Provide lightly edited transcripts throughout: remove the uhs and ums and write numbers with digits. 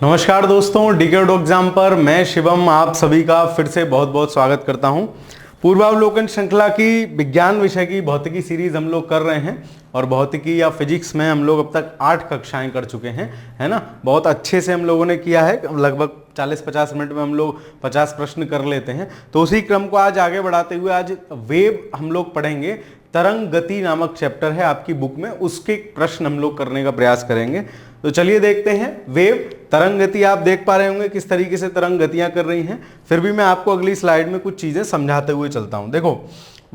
नमस्कार दोस्तों, DK dog exam पर मैं शिवम आप सभी का फिर से बहुत बहुत स्वागत करता हूं। पूर्वावलोकन श्रृंखला की विज्ञान विषय की भौतिकी सीरीज हम लोग कर रहे हैं और भौतिकी या फिजिक्स में हम लोग अब तक 8 कक्षाएं कर चुके हैं, है ना। बहुत अच्छे से हम लोगों ने किया है। लगभग 40-50 मिनट में हम लोग 50 प्रश्न कर लेते हैं। तो उसी क्रम को आज आगे बढ़ाते हुए आज वेव हम लोग पढ़ेंगे। तरंग गति नामक चैप्टर है आपकी बुक में, उसके प्रश्न हम लोग करने का प्रयास करेंगे। तो चलिए देखते हैं। वेव तरंग गति आप देख पा रहे होंगे किस तरीके से तरंग गतियां कर रही हैं। फिर भी मैं आपको अगली स्लाइड में कुछ चीजें समझाते हुए चलता हूं। देखो,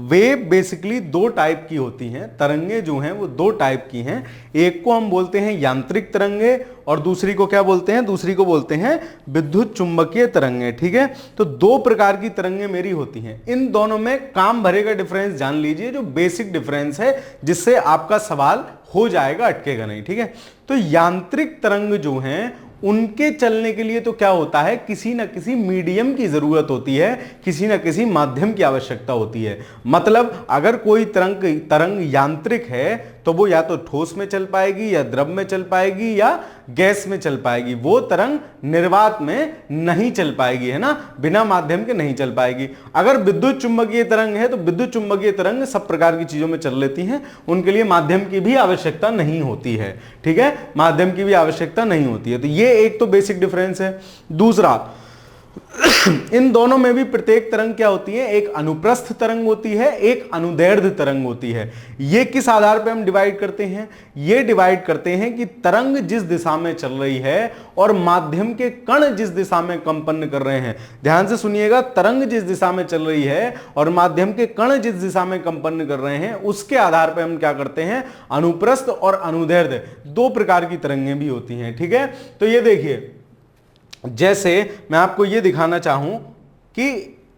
वेव बेसिकली दो टाइप की होती हैं। तरंगे जो हैं वो दो टाइप की हैं। एक को हम बोलते हैं यांत्रिक तरंगे और दूसरी को क्या बोलते हैं? दूसरी को बोलते हैं विद्युत चुंबकीय तरंगे। ठीक है, तो दो प्रकार की तरंगे मेरी होती हैं। इन दोनों में काम भरे का डिफरेंस जान लीजिए, जो बेसिक डिफरेंस है, जिससे आपका सवाल हो जाएगा, अटकेगा नहीं। ठीक है, तो यांत्रिक तरंग जो हैं उनके चलने के लिए तो क्या होता है, किसी ना किसी मीडियम की जरूरत होती है, किसी ना किसी माध्यम की आवश्यकता होती है। मतलब अगर कोई तरंग यांत्रिक है तो वो या तो ठोस में चल पाएगी, या द्रव में चल पाएगी, या गैस में चल पाएगी। वो तरंग निर्वात में नहीं चल पाएगी, है ना, बिना माध्यम के नहीं चल पाएगी। अगर विद्युत चुंबकीय तरंग है तो विद्युत चुंबकीय तरंग सब प्रकार की चीजों में चल लेती हैं, उनके लिए माध्यम की भी आवश्यकता नहीं होती है। ठीक है, माध्यम की भी आवश्यकता नहीं होती है। तो ये एक तो बेसिक डिफरेंस है। दूसरा, इन दोनों में भी प्रत्येक तरंग क्या होती है? एक अनुप्रस्थ तरंग होती है, एक अनुदैर्ध्य तरंग होती है। ये किस आधार पर हम डिवाइड करते हैं? ये डिवाइड करते हैं कि तरंग जिस दिशा में चल रही है और माध्यम के कण जिस दिशा में कंपन कर रहे हैं। ध्यान से सुनिएगा, तरंग जिस दिशा में चल रही है और माध्यम के कण जिस दिशा में कंपन कर रहे हैं, उसके आधार पर हम क्या करते हैं? अनुप्रस्थ और अनुदैर्ध्य दो प्रकार की तरंगें भी होती हैं। ठीक है, तो ये देखिए, जैसे मैं आपको ये दिखाना चाहूं कि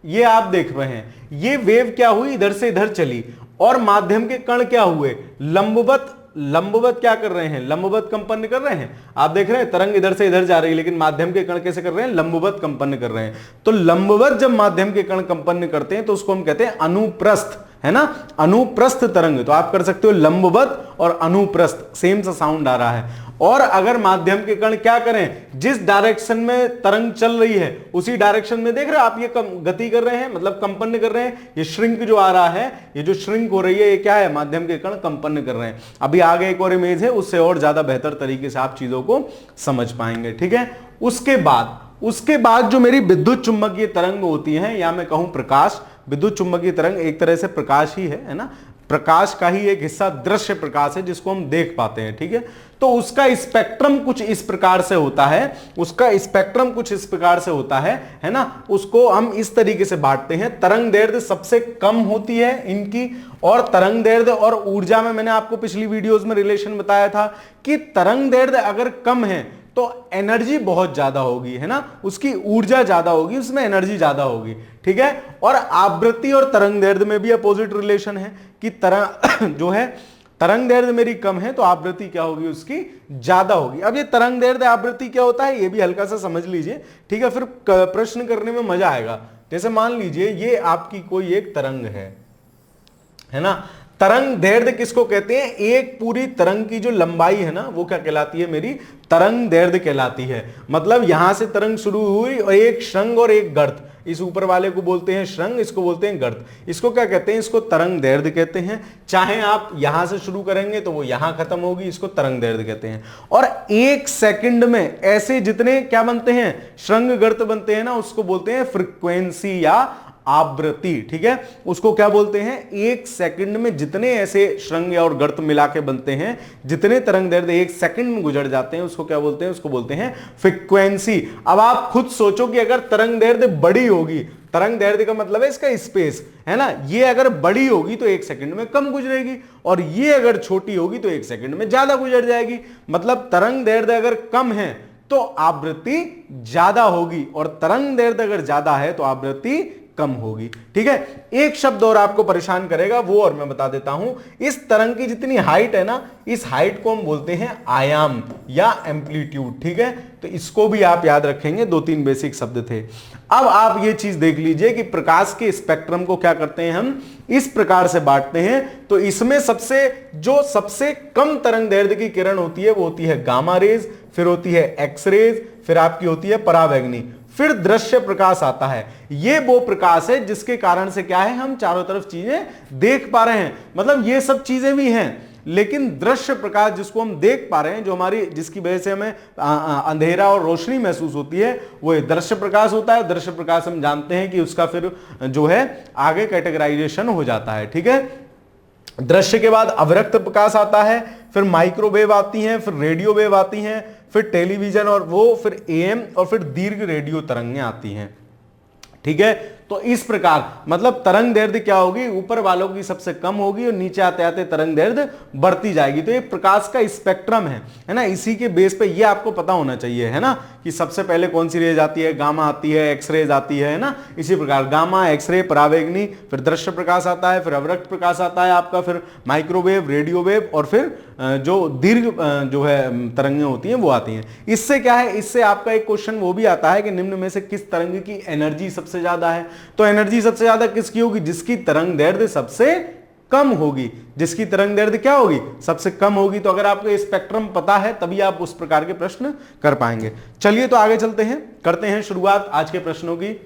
ये आप देख रहे हैं, ये वेव क्या हुई, इधर से इधर चली, और माध्यम के कण क्या हुए? लंबवत क्या कर रहे हैं? लंबवत कंपन कर रहे हैं। आप देख रहे हैं तरंग इधर से इधर जा रही है, लेकिन माध्यम के कण कैसे कर रहे हैं? लंबवत कंपन कर रहे हैं। तो लंबवत जब माध्यम के कण कंपन करते हैं तो उसको हम कहते हैं अनुप्रस्थ, है ना, अनुप्रस्थ तरंग। तो आप कर सकते हो लंबवत और अनुप्रस्थ, सेम सा साउंड आ रहा है। और अगर माध्यम के कण क्या करें, जिस डायरेक्शन में तरंग चल रही है उसी डायरेक्शन में, देख रहे हो आप, ये गति कर रहे हैं, मतलब कंपन कर रहे हैं। ये श्रिंक जो आ रहा है, ये जो श्रिंक हो रही है, ये क्या है? माध्यम के कण कंपन कर रहे हैं। अभी आगे एक और इमेज है, उससे और ज्यादा बेहतर तरीके से आप चीजों को समझ पाएंगे। ठीक है, उसके बाद जो मेरी विद्युत चुंबकीय तरंग होती है, या मैं कहूं प्रकाश, विद्युत चुंबकीय तरंग एक तरह से प्रकाश ही है ना, प्रकाश का ही एक हिस्सा दृश्य प्रकाश है जिसको हम देख पाते हैं। ठीक है, तो उसका स्पेक्ट्रम कुछ इस प्रकार से होता है, है ना। उसको हम इस तरीके से बांटते हैं। तरंग दैर्ध्य सबसे कम होती है इनकी, और तरंग दैर्ध्य और ऊर्जा में मैंने आपको पिछली वीडियोस में रिलेशन बताया था कि तरंग दैर्ध्य अगर कम है तो एनर्जी बहुत ज्यादा होगी, है ना, उसकी ऊर्जा ज्यादा होगी, उसमें एनर्जी ज्यादा होगी। ठीक है, और आवृत्ति और तरंग दैर्ध्य में भी अपोजिट रिलेशन है कि तरंग जो है, तरंग दैर्ध्य मेरी कम है तो आवृत्ति क्या होगी? उसकी ज्यादा होगी। अब ये तरंग दैर्ध्य आवृत्ति क्या होता है, ये भी हल्का सा समझ लीजिए। ठीक है, फिर प्रश्न करने में मजा आएगा। जैसे मान लीजिए ये आपकी कोई एक तरंग है ना। तरंग दैर्ध्य किसको कहते हैं? एक पूरी तरंग की जो लंबाई है ना, वो क्या कहलाती है? मेरी तरंग दैर्ध्य कहलाती है। मतलब यहां से तरंग शुरू हुई और एक श्रृंग और एक गर्त, इस ऊपर वाले को बोलते हैं श्रृंग, इसको बोलते हैं गर्त। इसको क्या कहते हैं? इसको तरंग दैर्ध्य कहते हैं। चाहे आप यहां से शुरू करेंगे तो वो यहां खत्म होगी, इसको तरंग दैर्ध्य कहते हैं। और एक सेकंड में ऐसे जितने क्या बनते हैं? श्रृंग गर्त बनते हैं ना, उसको बोलते हैं फ्रीक्वेंसी या आवृत्ति। ठीक है, उसको क्या बोलते हैं? एक सेकंड में जितने ऐसे श्रृंग और गर्त मिला के बनते हैं, जितने तरंग दैर्ध्य एक सेकंड में गुजर जाते हैं, उसको क्या बोलते हैं? उसको बोलते हैं फ्रीक्वेंसी। अब आप खुद सोचो कि अगर तरंग दैर्ध्य बड़ी होगी, तरंग दैर्ध्य का मतलब है इसका स्पेस, है ना, ये अगर बड़ी होगी तो एक सेकंड में कम गुजरेगी, और ये अगर छोटी होगी तो एक सेकंड में ज्यादा गुजर जाएगी। मतलब तरंग दैर्ध्य अगर कम है तो आवृत्ति ज्यादा होगी, और तरंग दैर्ध्य अगर ज्यादा है तो आवृत्ति कम होगी। ठीक है, एक शब्द और आपको परेशान करेगा, वो और मैं बता देता हूं। इस तरंग की जितनी हाइट है ना, इस हाइट को हम बोलते हैं आयाम या एम्पलीट्यूड। ठीक है, तो इसको भी आप याद रखेंगे, 2-3 बेसिक शब्द थे। अब आप ये चीज देख लीजिए कि प्रकाश के स्पेक्ट्रम को क्या करते हैं, हम इस प्रकार से बांटते हैं। तो इसमें सबसे कम तरंग दैर्ध्य की किरण होती है वो होती है गामा रेज, फिर होती है एक्स रेज, फिर आपकी होती है परावैंगनी, फिर दृश्य प्रकाश आता है। ये वो प्रकाश है जिसके कारण से क्या है, हम चारों तरफ चीजें देख पा रहे हैं। मतलब ये सब चीजें भी हैं, लेकिन दृश्य प्रकाश जिसको हम देख पा रहे हैं, जो हमारी जिसकी वजह से हमें अंधेरा और रोशनी महसूस होती है, वो दृश्य प्रकाश होता है। दृश्य प्रकाश हम जानते हैं कि उसका फिर जो है आगे कैटेगराइजेशन हो जाता है, ठीक है। दृश्य के बाद अवरक्त प्रकाश आता है, फिर माइक्रोवेव आती हैं, फिर रेडियो वेव आती हैं, फिर टेलीविजन और वो फिर एएम और फिर दीर्घ रेडियो तरंगें आती हैं, ठीक है। तो इस प्रकार मतलब तरंग दैर्ध्य क्या होगी, ऊपर वालों की सबसे कम होगी और नीचे आते आते तरंग दैर्ध्य बढ़ती जाएगी। तो ये प्रकाश का स्पेक्ट्रम है ना। इसी के बेस पे ये आपको पता होना चाहिए, है ना, कि सबसे पहले कौन सी रेज आती है, गामा आती है, एक्सरेज आती है ना। इसी प्रकार गामा, एक्सरे, परावैंगनी, फिर दृश्य प्रकाश आता है, फिर अवरक्त प्रकाश आता है आपका, फिर माइक्रोवेव, रेडियो वेव और फिर जो दीर्घ जो है तरंगें होती हैं वो आती हैं। इससे क्या है, इससे आपका एक क्वेश्चन वो भी आता है कि निम्न में से किस तरंग की एनर्जी सबसे ज्यादा है। तो एनर्जी सबसे ज्यादा किसकी होगी, जिसकी तरंग दैर्ध्य सबसे कम होगी, जिसकी तरंग दैर्ध्य क्या होगी, सबसे कम होगी। तो अगर आपको स्पेक्ट्रम पता है तभी आप उस प्रकार के प्रश्न कर पाएंगे। चलिए तो आगे चलते हैं, करते हैं शुरुआत आज के प्रश्नों की।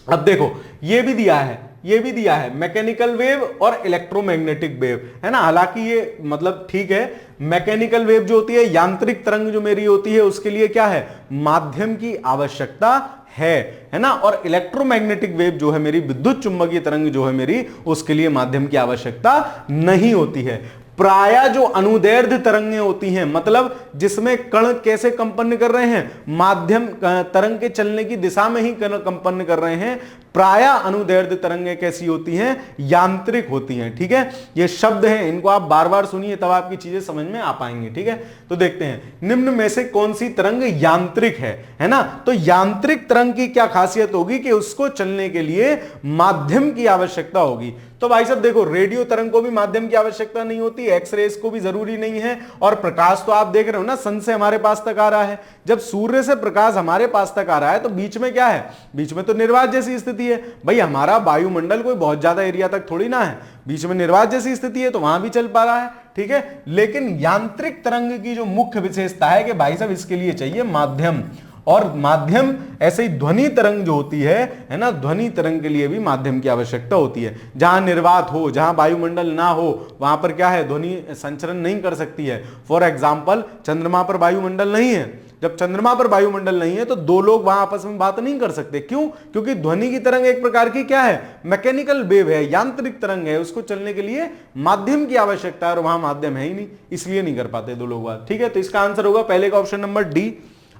अब देखो ये भी दिया है मैकेनिकल वेव और इलेक्ट्रोमैग्नेटिक वेव, है ना। हालांकि ये मतलब ठीक है, मैकेनिकल वेव जो होती है, यांत्रिक तरंग जो मेरी होती है, उसके लिए क्या है, माध्यम की आवश्यकता है ना। और इलेक्ट्रोमैग्नेटिक वेव जो है मेरी, विद्युत चुंबकीय तरंग जो है मेरी, उसके लिए माध्यम की आवश्यकता नहीं होती है। प्रायः जो अनुदैर्ध्य तरंगें होती हैं, मतलब जिसमें कण कैसे कंपन कर रहे हैं, माध्यम तरंग के चलने की दिशा में ही कण कंपन कर रहे हैं, प्रायः अनुदैर्ध्य तरंगें कैसी होती हैं, यांत्रिक होती हैं, ठीक है। ये शब्द हैं, इनको आप बार बार सुनिए तब आपकी चीजें समझ में आ पाएंगी, ठीक है। तो देखते हैं निम्न में से कौन सी तरंग यांत्रिक है ना। तो यांत्रिक तरंग की क्या खासियत होगी कि उसको चलने के लिए माध्यम की आवश्यकता होगी। तो भाई साहब देखो, रेडियो तरंग को भी माध्यम की आवश्यकता नहीं होती, एक्सरेज को भी जरूरी नहीं है, और प्रकाश तो आप देख रहे हो ना, सन से हमारे पास तक आ रहा है। जब सूर्य से प्रकाश हमारे पास तक आ रहा है तो बीच में क्या है, बीच में तो निर्वात जैसी स्थिति है। भाई हमारा वायुमंडल कोई बहुत ज्यादा एरिया तक थोड़ी ना है, बीच में निर्वात जैसी स्थिति है, तो वहां भी चल पा रहा है, ठीक है। लेकिन यांत्रिक तरंग की जो मुख्य विशेषता है कि भाई साहब इसके लिए चाहिए माध्यम, और माध्यम ऐसे ही ध्वनि तरंग जो होती है ना, ध्वनि तरंग के लिए भी माध्यम की आवश्यकता होती है। जहां निर्वात हो, जहां वायुमंडल ना हो, वहां पर क्या है, ध्वनि संचरण नहीं कर सकती है। फॉर एग्जाम्पल चंद्रमा पर वायुमंडल नहीं है, जब चंद्रमा पर वायुमंडल नहीं है तो दो लोग वहां आपस में बात नहीं कर सकते। क्यों? क्योंकि ध्वनि की तरंग एक प्रकार की क्या है, मैकेनिकल वेव है, यांत्रिक तरंग है, उसको चलने के लिए माध्यम की आवश्यकता है, और वहां माध्यम है ही नहीं, इसलिए नहीं कर पाते दो लोग बात, ठीक है। तो इसका आंसर होगा पहले का ऑप्शन नंबर डी।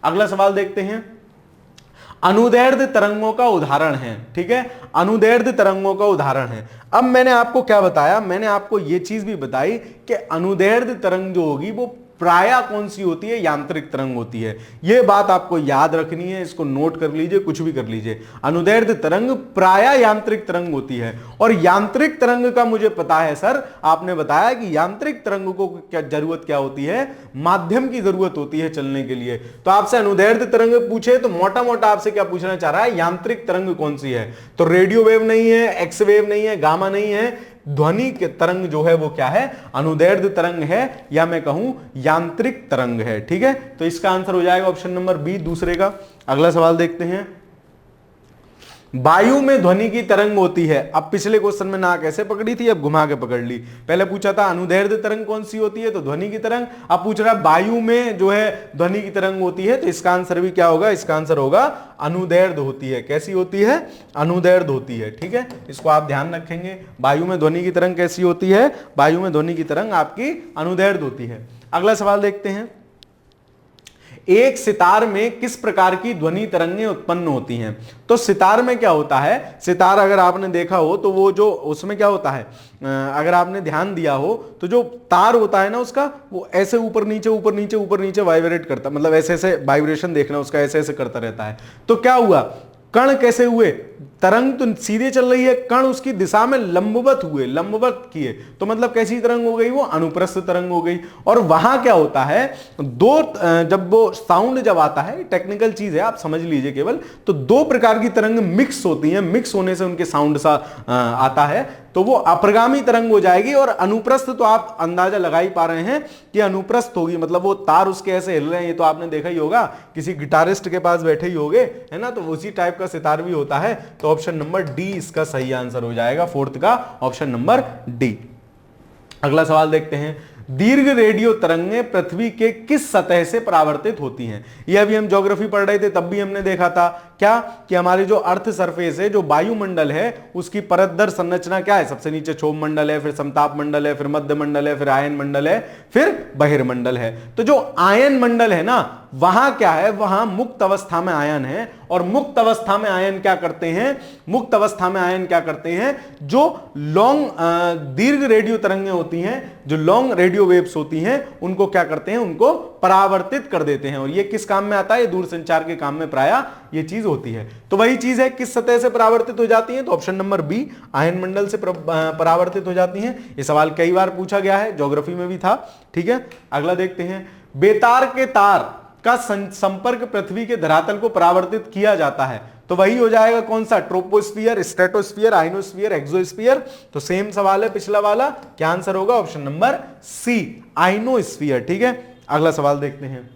अगला सवाल देखते हैं, अनुदैर्ध्य तरंगों का उदाहरण है, ठीक है, अनुदैर्ध्य तरंगों का उदाहरण है। अब मैंने आपको क्या बताया, मैंने आपको यह चीज भी बताई कि अनुदैर्ध्य तरंग जो होगी वो प्रायः कौन सी होती है, यांत्रिक तरंग होती है। यह बात आपको याद रखनी है, इसको नोट कर लीजिए, कुछ भी कर लीजिए। अनुदैर्ध्य तरंग प्रायः यांत्रिक तरंग होती है, और यांत्रिक तरंग का मुझे पता है सर, आपने बताया कि यांत्रिक तरंग को क्या जरूरत क्या होती है, माध्यम की जरूरत होती है चलने के लिए। तो आपसे अनुदैर्ध्य तरंग पूछे तो मोटा मोटा आपसे क्या पूछना चाह रहा है, यांत्रिक तरंग कौन सी है। तो रेडियो वेव नहीं है, एक्स वेव नहीं है, गामा नहीं है, ध्वनि के तरंग जो है वो क्या है, अनुदैर्ध्य तरंग है, या मैं कहूं यांत्रिक तरंग है, ठीक है। तो इसका आंसर हो जाएगा ऑप्शन नंबर बी दूसरे का। अगला सवाल देखते हैं, वायु में ध्वनि की तरंग होती है। अब पिछले क्वेश्चन में नाक ऐसे पकड़ी थी, अब घुमा के पकड़ ली। पहले पूछा था अनुदैर्ध्य तरंग कौन सी होती है, तो ध्वनि की तरंग। अब पूछ रहा है वायु में जो है ध्वनि की तरंग होती है, तो इसका आंसर भी क्या होगा, इसका आंसर होगा अनुदैर्ध्य होती है। कैसी होती है, अनुदैर्ध्य होती है, ठीक है। इसको आप ध्यान रखेंगे, वायु में ध्वनि की तरंग कैसी होती है, वायु में ध्वनि की तरंग आपकी अनुदैर्ध्य होती है। अगला सवाल देखते हैं, एक सितार में किस प्रकार की ध्वनि तरंगें उत्पन्न होती हैं। तो सितार में क्या होता है, सितार अगर आपने देखा हो तो वो जो उसमें क्या होता है, अगर आपने ध्यान दिया हो तो जो तार होता है ना उसका, वो ऐसे ऊपर नीचे ऊपर नीचे ऊपर नीचे वाइब्रेट करता, मतलब ऐसे ऐसे वाइब्रेशन देखना उसका, ऐसे ऐसे करता रहता है। तो क्या हुआ, कण कैसे हुए, तरंग तो सीधे चल रही है, कण उसकी दिशा में लंबवत हुए, लंबवत किए, तो मतलब कैसी तरंग हो गई, वो अनुप्रस्थ तरंग हो गई। और वहां क्या होता है, दो जब वो साउंड जब आता है, टेक्निकल चीज है आप समझ लीजिए केवल, तो दो प्रकार की तरंग मिक्स होती हैं, मिक्स होने से उनके साउंड सा आता है। तो वो अप्रगामी तरंग हो जाएगी। और अनुप्रस्थ तो आप अंदाजा लगा ही पा रहे हैं कि अनुप्रस्थ होगी, मतलब वो तार उसके ऐसे हिल रहे हैं, ये तो आपने देखा ही होगा, किसी गिटारिस्ट के पास बैठे ही होगे, है ना, तो उसी टाइप का सितार भी होता है। तो ऑप्शन नंबर डी इसका सही आंसर हो जाएगा, फोर्थ का ऑप्शन नंबर डी। अगला सवाल देखते हैं, दीर्घ रेडियो तरंगें पृथ्वी के किस सतह से परावर्तित होती हैं? यह अभी हम ज्योग्राफी पढ़ रहे थे तब भी हमने देखा था क्या कि हमारे जो अर्थ सरफेस है, जो वायुमंडल है, उसकी परत दर संरचना क्या है? सबसे नीचे क्षोभ मंडल है, फिर समताप मंडल है, फिर मध्य मंडल है, फिर आयन मंडल है, फिर बहिर्मंडल है। तो जो आयन मंडल है ना, वहां क्या है, वहां मुक्त अवस्था में आयन है। और मुक्त अवस्था में आयन क्या करते हैं, मुक्त अवस्था में आयन क्या करते हैं, जो लॉन्ग दीर्घ रेडियो तरंगें होती हैं, जो लॉन्ग रेडियो वेव्स होती हैं, उनको क्या करते हैं, उनको परावर्तित कर देते हैं। और ये किस काम में आता है? दूरसंचार के काम में प्रायः ये चीज होती है। तो वही चीज है, किस सतह से परावर्तित हो जाती है? तो ऑप्शन नंबर बी, आयन मंडल से परावर्तित हो जाती हैं। ये सवाल कई बार पूछा गया है, ज्योग्राफी में भी था। ठीक है, अगला देखते हैं, बेतार के तार का संपर्क पृथ्वी के धरातल को परावर्तित किया जाता है। तो वही हो जाएगा कौन सा? Troposphere, stratosphere, ionosphere, exosphere. तो सेम सवाल है पिछला वाला, क्या आंसर होगा? Option number C, ionosphere. ठीक है, अगला सवाल देखते हैं,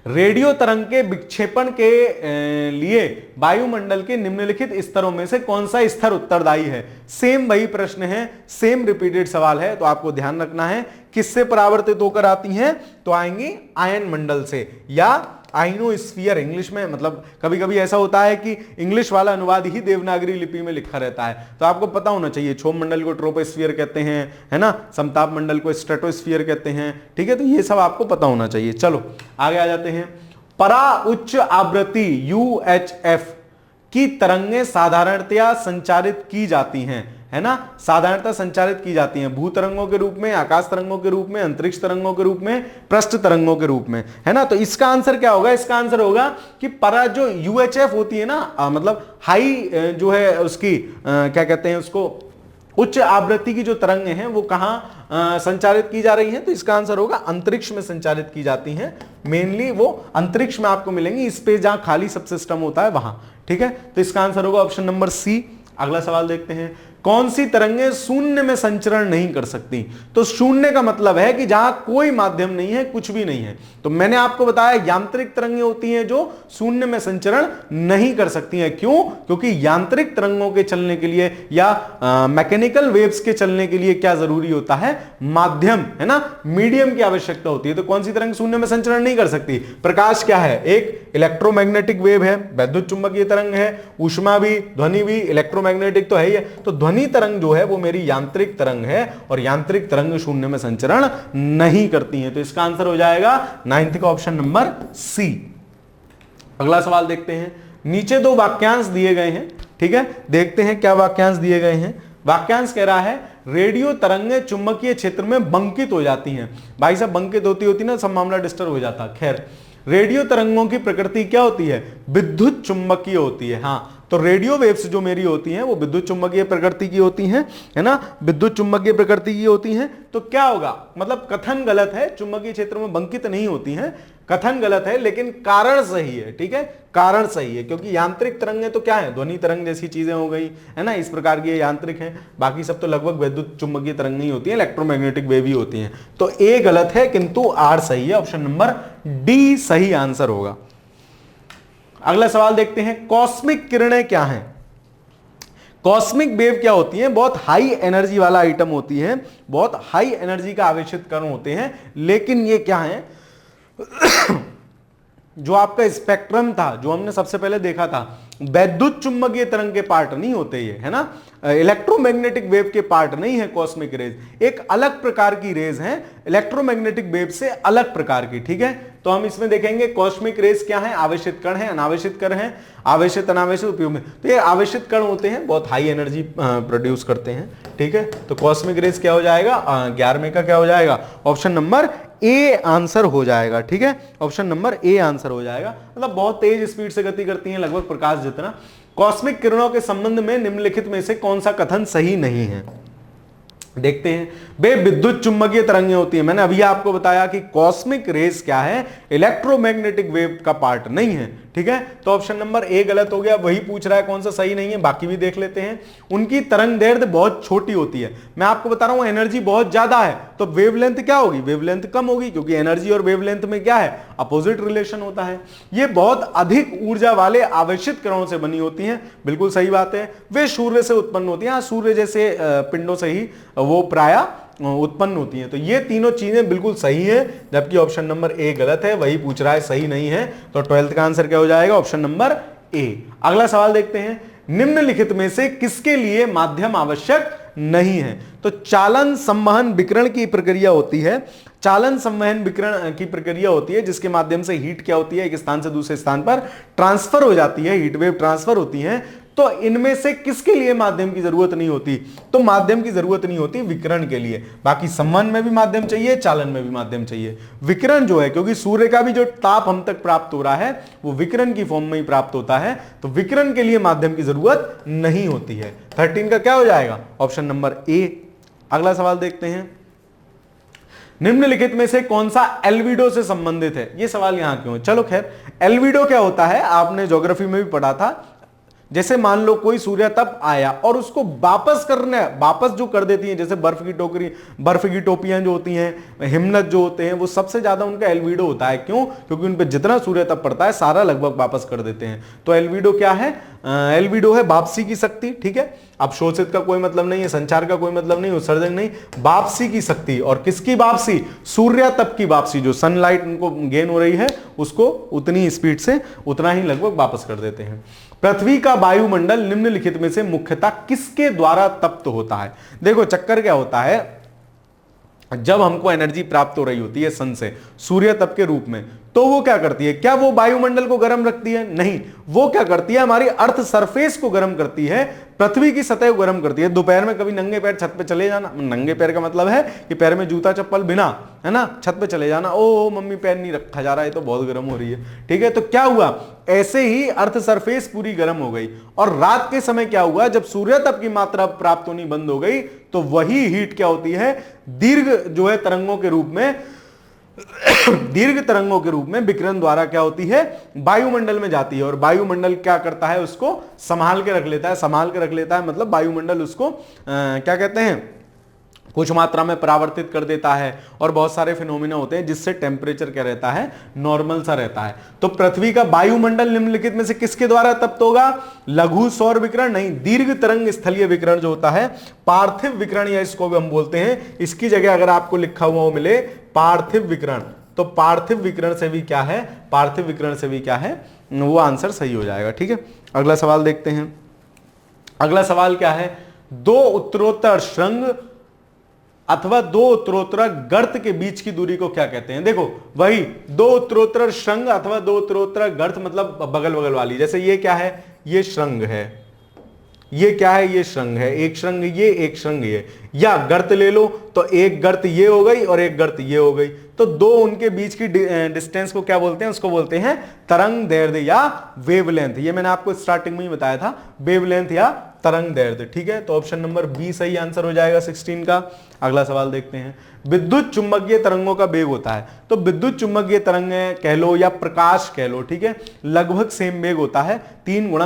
रेडियो तरंग के विक्षेपण के लिए वायुमंडल के निम्नलिखित स्तरों में से कौन सा स्तर उत्तरदायी है? सेम वही प्रश्न है, सेम रिपीटेड सवाल है, तो आपको ध्यान रखना है किससे परावर्तित होकर आती हैं? तो आएंगी आयन मंडल से या आइनोस्फीयर। इंग्लिश में मतलब कभी कभी ऐसा होता है कि इंग्लिश वाला अनुवाद ही देवनागरी लिपि में लिखा रहता है, तो आपको पता होना चाहिए। क्षोभ मंडल को ट्रोपोस्फियर कहते हैं, है ना, समताप मंडल को स्ट्रेटोस्फियर कहते हैं। ठीक है, तो ये सब आपको पता होना चाहिए। चलो आगे आ जाते हैं, परा उच्च आवृत्ति UHF की तरंगें साधारणतया संचारित की जाती हैं, है ना, साधारणतः संचारित की जाती हैं भूतरंगों के रूप में, आकाश तरंगों के रूप में, अंतरिक्ष तरंगों के रूप में, पृष्ठ तरंगों के रूप में, है ना। तो इसका आंसर क्या होगा? इसका आंसर होगा कि परा जो UHF होती है ना, मतलब हाई जो है उसकी क्या कहते हैं उसको, उच्च आवृत्ति की जो तरंगें हैं वो कहां संचारित की जा रही हैं? तो इसका आंसर होगा अंतरिक्ष में संचारित की जाती हैं। मेनली वो अंतरिक्ष में आपको मिलेंगी, स्पेस जहां खाली सब सिस्टम होता है वहां। ठीक है, तो इसका आंसर होगा ऑप्शन नंबर सी। अगला सवाल देखते हैं, कौन सी तरंगें शून्य में संचरण नहीं कर सकती? तो शून्य का मतलब है कि जहां कोई माध्यम नहीं है, कुछ भी नहीं है। तो मैंने आपको बताया यांत्रिक तरंगें होती हैं जो शून्य में संचरण नहीं कर सकती हैं। क्यों? क्योंकि यांत्रिक तरंगों के चलने के लिए या मैकेनिकल वेव्स के चलने के लिए क्या जरूरी होता है? माध्यम, है ना, मीडियम की आवश्यकता होती है। तो कौन सी तरंग शून्य में संचरण नहीं कर सकती? प्रकाश क्या है? एक इलेक्ट्रोमैग्नेटिक वेव है, वैद्युत चुंबकीय तरंग है, ऊष्मा भी, ध्वनि भी, इलेक्ट्रोमैग्नेटिक तो है ही है। तो ध्वनि तरंग जो है वो मेरी यांत्रिक तरंग है, और यांत्रिक तरंग शून्य में संचरण नहीं करती हैं। तो इसका आंसर हो जाएगा 9th का ऑप्शन नंबर सी। अगला सवाल देखते हैं, नीचे दो वाक्यांश दिए गए हैं। ठीक है, देखते हैं क्या वाक्यांश दिए गए हैं। वाक्यांश कह रहा है, रेडियो तरंगें चुंबकीय क्षेत्र में बंकित हो जाती हैं। भाई साहब बंकित होती ना, सब मामला डिस्टर्ब हो जाता। खैर, रेडियो तरंगों की प्रकृति क्या होती है? विद्युत चुंबकीय होती है। हाँ, तो रेडियो वेव्स जो मेरी होती हैं वो विद्युत चुंबकीय प्रकृति की होती हैं, है ना, विद्युत चुंबकीय प्रकृति की होती हैं। तो क्या होगा? मतलब कथन गलत है, चुंबकीय क्षेत्र में बंकित नहीं होती हैं, कथन गलत है, लेकिन कारण सही है। ठीक है, कारण सही है, क्योंकि यांत्रिक तरंगें तो क्या है? ध्वनि तरंग जैसी चीजें हो गई, है ना, इस प्रकार की यांत्रिक हैं। बाकी सब तो लगभग विद्युत चुंबकीय तरंग ही होती है, इलेक्ट्रोमैग्नेटिक वेव ही होती हैं। तो ए गलत है, किंतु आर सही है। ऑप्शन नंबर डी सही आंसर होगा। अगला सवाल देखते हैं, कॉस्मिक किरणें क्या हैं? कॉस्मिक वेव क्या होती है? बहुत हाई एनर्जी वाला आइटम होती है, बहुत हाई एनर्जी का आवेशित कण होते हैं। लेकिन ये क्या है? जो आपका स्पेक्ट्रम था, जो हमने सबसे पहले देखा था, वैद्युत चुंबकीय तरंग के पार्ट नहीं होते ये, है ना, इलेक्ट्रोमैग्नेटिक वेव के पार्ट नहीं है कॉस्मिक रेज। एक अलग प्रकार की रेज हैं, इलेक्ट्रोमैग्नेटिक वेव से अलग प्रकार की। ठीक है, तो हम इसमें देखेंगे कॉस्मिक रेज क्या है? आवेशित कण है, अनावेशित कण है, आवेशित अनावेशित उपयोग में। तो ये आवेशित कण होते हैं, बहुत हाई एनर्जी प्रोड्यूस करते हैं। ठीक है, तो कॉस्मिक रेज क्या हो जाएगा? 11वें का क्या हो जाएगा? ऑप्शन नंबर ए आंसर हो जाएगा। ठीक है, ऑप्शन नंबर ए आंसर हो जाएगा। मतलब बहुत तेज स्पीड से गति करती हैं, लगभग प्रकाश जितना। कॉस्मिक किरणों के संबंध में निम्नलिखित में से कौन सा कथन सही नहीं है? देखते हैं वे विद्युत चुंबकीय तरंगें होती हैं। मैंने अभी आपको बताया कि कॉस्मिक रेस क्या है, इलेक्ट्रोमैग्नेटिक वेव का पार्ट नहीं है, ठीक है। तो ऑप्शन नंबर ए गलत हो गया। वही पूछ रहा है कौन सा सही नहीं है, बाकी भी देख लेते हैं। उनकी तरंग दैर्ध्य बहुत छोटी होती है। मैं आपको बता रहा हूं एनर्जी बहुत ज्यादा है, तो वेवलेंथ क्या होगी, वेवलेंथ कम होगी, क्योंकि एनर्जी और वेवलेंथ में क्या है, अपोजिट रिलेशन होता है। ये बहुत अधिक ऊर्जा वाले आवेशित कणों से बनी होती हैं, बिल्कुल सही बात है। वे सूर्य से उत्पन्न होती हैं, सूर्य जैसे पिंडों से ही वो प्रायः उत्पन्न होती हैं। तो ये तीनों चीजें बिल्कुल सही है, जबकि ऑप्शन नंबर ए गलत है। वही पूछ रहा है, सही नहीं है। तो 12th का आंसर क्या हो जाएगा, ऑप्शन नंबर ए। अगला सवाल देखते हैं, निम्नलिखित में से किसके लिए माध्यम आवश्यक नहीं है। तो चालन संवहन विकिरण की प्रक्रिया होती है, चालन संवहन विकिरण की प्रक्रिया होती है जिसके माध्यम से हीट क्या होती है, एक स्थान से दूसरे स्थान पर ट्रांसफर हो जाती है, हीट वेव ट्रांसफर होती है। तो इनमें से किसके लिए माध्यम की जरूरत नहीं होती, तो माध्यम की जरूरत नहीं होती विकिरण के लिए। बाकी संवहन में भी माध्यम चाहिए, चालन में भी माध्यम चाहिए। विकिरण जो है, क्योंकि सूर्य का भी जो ताप हम तक प्राप्त हो रहा है वो विकिरण की फॉर्म में ही प्राप्त होता है, तो विकिरण के लिए माध्यम की जरूरत नहीं होती है। 13 का क्या हो जाएगा, ऑप्शन नंबर ए। अगला सवाल देखते हैं, निम्नलिखित में से कौन सा एल्विडो से संबंधित है। ये सवाल यहां क्यों है, चलो खैर। एल्विडो क्या होता है, आपने ज्योग्राफी में भी पढ़ा था। जैसे मान लो कोई सूर्य तप आया और उसको वापस करना, वापस जो कर देती हैं, जैसे बर्फ की टोकरी, बर्फ की टोपियां जो होती हैं, हिमनद जो होते हैं, वो सबसे ज्यादा उनका एल्विडो होता है। क्यों, क्योंकि उन पे जितना सूर्य तप पड़ता है सारा लगभग वापस कर देते हैं। तो एल्विडो क्या है, एल्विडो है वापसी की शक्ति, ठीक है। अब शोषित का कोई मतलब नहीं है, संचार का कोई मतलब नहीं, उत्सर्जन नहीं, वापसी की शक्ति। और किसकी वापसी, सूर्य तप की वापसी। जो सनलाइट उनको गेन हो रही है उसको उतनी स्पीड से उतना ही लगभग वापस कर देते हैं। पृथ्वी का वायुमंडल निम्नलिखित में से मुख्यतः किसके द्वारा तप्त होता है। देखो चक्कर क्या होता है, जब हमको एनर्जी प्राप्त हो रही होती है सन से, सूर्य तप के रूप में, तो वो क्या करती है, क्या वो वायुमंडल को गर्म रखती है, नहीं। वो क्या करती है, हमारी अर्थ सरफेस को गर्म करती है, पृथ्वी की सतह को गर्म करती है। दोपहर में कभी नंगे पैर छत पे चले जाना, नंगे पैर का मतलब है कि पैर में जूता चप्पल बिना, है ना, छत पे चले जाना, ओ मम्मी पैर नहीं रखा जा रहा है, तो बहुत गर्म हो रही है, ठीक है। तो क्या हुआ, ऐसे ही अर्थ सरफेस पूरी गर्म हो गई। और रात के समय क्या हुआ, जब सूर्य तप की मात्रा प्राप्त होनी बंद हो गई, तो वही हीट क्या होती है, दीर्घ जो है तरंगों के रूप में, दीर्घ तरंगों के रूप में विकिरण द्वारा क्या होती है, वायुमंडल में जाती है। और वायुमंडल क्या करता है, उसको संभाल के रख लेता है, संभाल के रख लेता है मतलब वायुमंडल उसको क्या कहते हैं, कुछ मात्रा में परावर्तित कर देता है। और बहुत सारे फिनोमिना होते हैं जिससे टेम्परेचर क्या रहता है, नॉर्मल सा रहता है। तो पृथ्वी का वायुमंडल निम्नलिखित में से किसके द्वारा तप्त होगा, लघु सौर विकिरण नहीं, दीर्घ तरंग स्थलीय विकिरण जो होता है, पार्थिव विकिरण या इसको भी हम बोलते हैं। इसकी जगह अगर आपको लिखा हुआ वो मिले पार्थिव विकिरण, तो पार्थिव विकिरण से भी क्या है, पार्थिव विकिरण से भी क्या है, वो आंसर सही हो जाएगा, ठीक है। अगला सवाल देखते हैं। अगला सवाल क्या है, दो उत्तरोत्तर शृंग अथवा दो उत्तरोत्तर गर्त के बीच की दूरी को क्या कहते हैं। देखो वही दो उत्तरोत्तर शृंग अथवा दो उत्तरोत्तर गर्त मतलब बगल बगल वाली। जैसे ये क्या है, ये शृंग है, ये क्या है, ये शृंग है, एक शृंग ये, एक शृंग ये। या गर्त ले लो तो एक गर्त ये हो गई और एक गर्त ये हो गई, तो दो उनके बीच की डिस्टेंस को क्या बोलते हैं, उसको बोलते हैं तरंग दैर्ध्य या वेवलेंथ। ये मैंने आपको स्टार्टिंग में ही बताया था, वेवलेंथ या तरंग दैर्ध्य, ठीक है। तो ऑप्शन नंबर बी सही आंसर हो जाएगा 16 का। अगला सवाल देखते हैं, विद्युत चुंबकीय तरंगों का वेग होता है। तो विद्युत चुंबकीय तरंग कह लो या प्रकाश कह लो, ठीक है, लगभग सेम वेग होता है, 3 ×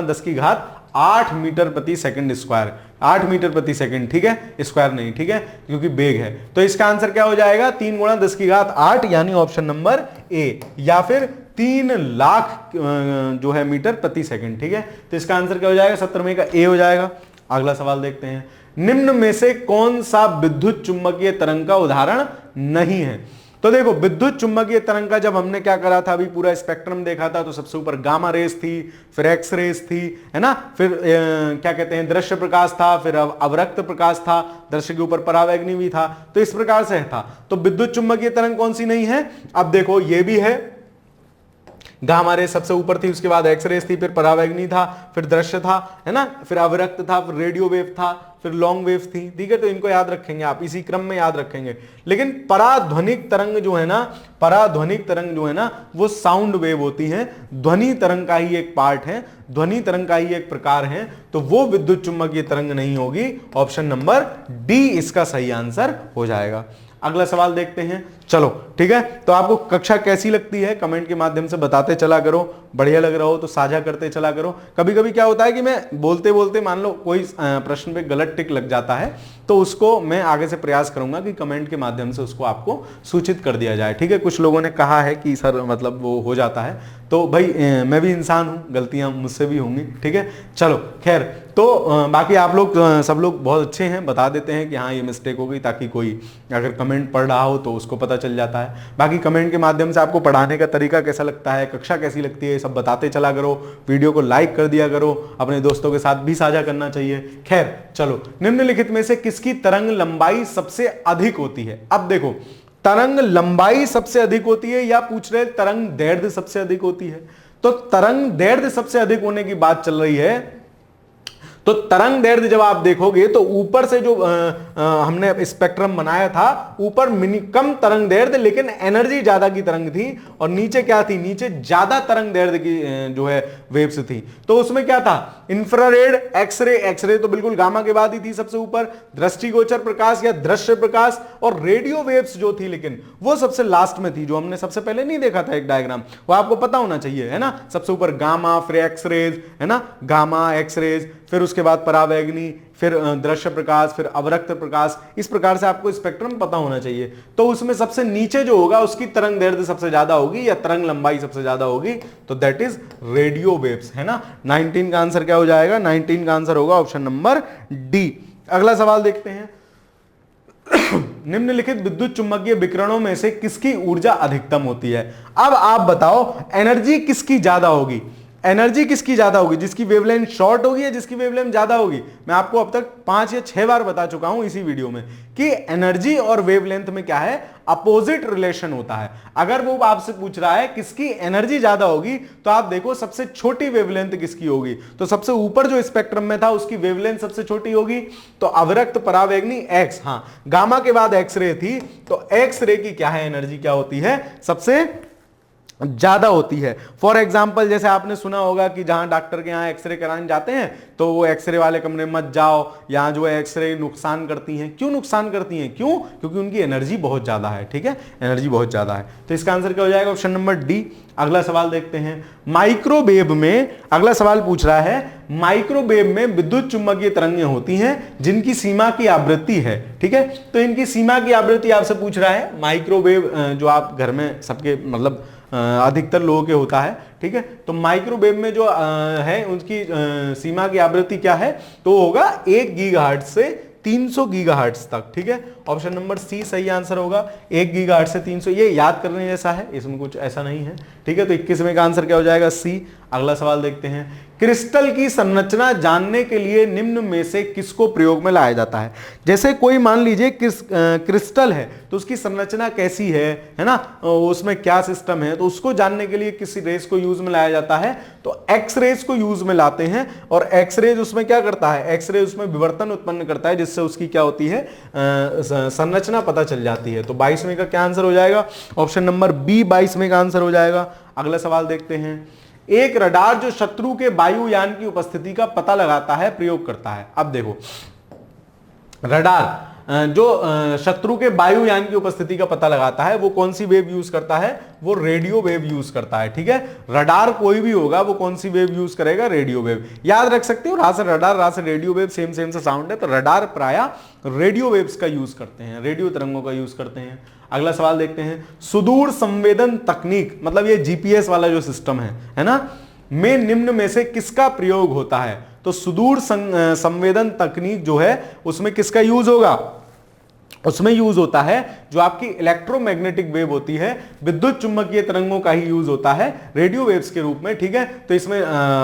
10⁸ मीटर प्रति सेकंड स्क्वायर, 8 मीटर प्रति सेकंड, ठीक है, स्क्वायर नहीं, ठीक है, क्योंकि वेग है। तो इसका आंसर क्या हो जाएगा, 3 × 10⁸, यानी ऑप्शन नंबर ए, या फिर 3 लाख जो है मीटर प्रति सेकंड, ठीक है। तो इसका आंसर क्या हो जाएगा, 17वें का ए हो जाएगा। अगला सवाल देखते हैं, निम्न में से कौन सा विद्युत चुंबकीय तरंग का उदाहरण नहीं है। तो देखो विद्युत चुंबकीय तरंग का जब हमने क्या करा था, अभी पूरा स्पेक्ट्रम देखा था, तो सबसे ऊपर गामा रेस थी, फिर एक्स रेस थी, है ना, फिर क्या कहते हैं दृश्य प्रकाश था, फिर अवरक्त प्रकाश था, दृश्य के ऊपर परावैगनी भी था, तो इस प्रकार से था। तो विद्युत चुंबकीय तरंग कौन सी नहीं है, अब देखो ये भी है, गामा रे सबसे ऊपर थी, उसके बाद एक्सरेज थी, फिर परावैंगनी था, फिर दृश्य था, है ना, फिर अवरक्त था, फिर रेडियो वेव था, फिर लॉन्ग वेव थी। ठीक है, तो इनको याद रखेंगे आप, इसी क्रम में याद रखेंगे। लेकिन पराध्वनिक तरंग जो है ना, पराध्वनिक तरंग जो है ना, वो साउंड वेव होती है, ध्वनि तरंग का ही एक पार्ट है, ध्वनि तरंग का ही एक प्रकार है, तो वो विद्युत चुम्बकीय तरंग नहीं होगी। ऑप्शन नंबर डी इसका सही आंसर हो जाएगा। अगला सवाल देखते हैं, चलो ठीक है। तो आपको कक्षा कैसी लगती है कमेंट के माध्यम से बताते चला करो, बढ़िया लग रहा हो तो साझा करते चला करो। कभी कभी क्या होता है कि मैं बोलते बोलते मान लो कोई प्रश्न पे गलत टिक लग जाता है, तो उसको मैं आगे से प्रयास करूंगा कि कमेंट के माध्यम से उसको आपको सूचित कर दिया जाए। ठीक है, कुछ लोगों ने कहा है कि सर मतलब वो हो जाता है, तो भाई मैं भी इंसान हूं, गलतियां मुझसे भी होंगी। ठीक है, चलो खैर, तो बाकी आप लोग सब लोग बहुत अच्छे हैं, बता देते हैं कि हाँ ये मिस्टेक हो गई, ताकि कोई अगर कमेंट पढ़ रहा हो तो उसको पता चल जाता है। बाकी कमेंट के माध्यम से आपको पढ़ाने का तरीका कैसा लगता है, कक्षा कैसी लगती है, सब बताते चला करो, वीडियो को लाइक कर दिया करो, अपने दोस्तों के साथ भी साझा करना चाहिए। खैर चलो, निम्नलिखित में से किसकी तरंग लंबाई सबसे अधिक होती है? अब देखो, तरंग लंबाई सबसे अधिक होती है या पूछ रहे तरंग दैर्ध्य सबसे अधिक होती है? तो तरंग दैर्ध्य सबसे अधिक होने की बात चल रही है। तो तरंग दैर्ध्य जब आप देखोगे तो ऊपर से जो हमने स्पेक्ट्रम बनाया था, ऊपर कम तरंग दैर्ध्य लेकिन एनर्जी ज्यादा की तरंग थी, और नीचे क्या थी, नीचे ज्यादा तरंग दैर्ध्य की जो है वेव्स थी। तो उसमें क्या था, इंफ्रारेड, एक्सरे, एक्सरे तो बिल्कुल गामा के बाद ही थी सबसे ऊपर, दृष्टिगोचर प्रकाश या दृश्य प्रकाश, और रेडियो वेव्स जो थी लेकिन वो सबसे लास्ट में थी, जो हमने सबसे पहले नहीं देखा था एक डायग्राम, वो आपको पता होना चाहिए, है ना। सबसे ऊपर गामा, फिर एक्सरेज, है ना, गामा एक्सरेज, फिर उसके बाद परावैंगनी, फिर दृश्य प्रकाश, फिर अवरक्त प्रकाश। इस प्रकार से आपको स्पेक्ट्रम पता होना चाहिए। तो उसमें सबसे नीचे जो होगा उसकी तरंग दैर्ध्य सबसे ज्यादा होगी या तरंग लंबाई सबसे ज्यादा होगी, तो दैट इज रेडियो वेव्स, है ना। 19 का आंसर क्या हो जाएगा? 19 का आंसर होगा ऑप्शन नंबर डी। अगला सवाल देखते हैं। निम्नलिखित विद्युत चुम्बकीय विकिरणों में से किसकी ऊर्जा अधिकतम होती है? अब आप बताओ, एनर्जी किसकी ज्यादा होगी? एनर्जी किसकी ज्यादा होगी? जिसकी वेवलेंथ शॉर्ट होगी या जिसकी वेवलेंथ ज्यादा होगी? मैं आपको अब तक 5 या 6 बार बता चुका हूं इसी वीडियो में कि एनर्जी और वेवलेंथ में क्या है, अपोजिट रिलेशन होता है। अगर वो आपसे पूछ रहा है किसकी एनर्जी ज्यादा होगी, तो आप देखो सबसे छोटी वेवलेंथ किसकी होगी, तो सबसे ऊपर जो स्पेक्ट्रम में था उसकी वेवलेंथ सबसे छोटी होगी, तो अवरक्त, परावैंगनी, एक्स। हाँ, गामा के बाद एक्सरे थी, तो एक्सरे की क्या है, एनर्जी क्या होती है, सबसे ज्यादा होती है। फॉर एग्जाम्पल, जैसे आपने सुना होगा कि जहां डॉक्टर के यहाँ एक्सरे कराने जाते हैं तो वो एक्सरे वाले कमरे में मत जाओ, यहाँ जो है एक्सरे नुकसान करती हैं। क्यों नुकसान करती हैं? क्यों? क्योंकि उनकी एनर्जी बहुत ज्यादा है। ठीक है, एनर्जी बहुत ज्यादा है। तो इसका आंसर क्या हो जाएगा? Option number D. अगला सवाल देखते हैं। माइक्रोवेव में, अगला सवाल पूछ रहा है, माइक्रोवेव में विद्युत चुम्बकीय तरंगें होती हैं जिनकी सीमा की आवृत्ति है। ठीक है, तो इनकी सीमा की आवृत्ति आपसे पूछ रहा है। माइक्रोवेव जो आप घर में सबके मतलब अधिकतर लोगों के होता है। ठीक है, तो माइक्रोवेव में जो है उसकी सीमा की आवृत्ति क्या है, तो होगा 1 गीगाहर्ट्ज से 300 गीगाहर्ट्ज तक। ठीक है, ऑप्शन नंबर सी सही आंसर होगा। 1 गीगाहर्ट्ज से 300, ये याद करने जैसा है, इसमें कुछ ऐसा नहीं है। ठीक है, तो 21वें का आंसर क्या हो जाएगा? सी। अगला सवाल देखते हैं। क्रिस्टल की संरचना जानने के लिए निम्न में से किसको प्रयोग में लाया जाता है? जैसे कोई मान लीजिए क्रिस्टल है, तो उसकी संरचना कैसी है ना, उसमें क्या सिस्टम है, तो उसको जानने के लिए किस रेस को यूज में लाया जाता है? तो एक्स रेस को यूज में लाते हैं, और एक्स रेज उसमें क्या करता है, एक्स रेज उसमें विवर्तन उत्पन्न करता है, जिससे उसकी क्या होती है, संरचना पता चल जाती है। तो 22वें का क्या आंसर हो जाएगा? ऑप्शन नंबर बी 22वें का आंसर हो जाएगा। अगला सवाल देखते हैं। एक रडार जो शत्रु के वायुयान की उपस्थिति का पता लगाता है प्रयोग करता है। अब देखो, रडार जो शत्रु के वायुयान की उपस्थिति का पता लगाता है, वो कौन सी वेव यूज करता है? वो रेडियो वेव यूज करता है। ठीक है, रडार कोई भी होगा वो कौन सी वेव यूज करेगा? Radio wave. याद रख सकते हो, रा से रडार, रा से रेडियो वेव, सेम सेम सा साउंड है, तो रडार प्रायः रेडियो वेव्स का यूज करते हैं, रेडियो तरंगों का यूज करते हैं। अगला सवाल देखते हैं। सुदूर संवेदन तकनीक, मतलब ये जीपीएस वाला जो सिस्टम है ना, में निम्न में से किसका प्रयोग होता है? तो सुदूर संवेदन तकनीक जो है उसमें किसका यूज होगा? उसमें यूज होता है जो आपकी इलेक्ट्रोमैग्नेटिक वेव होती है, विद्युत चुम्बकीय तरंगों का ही यूज होता है रेडियो वेव्स के रूप में। ठीक है, तो इसमें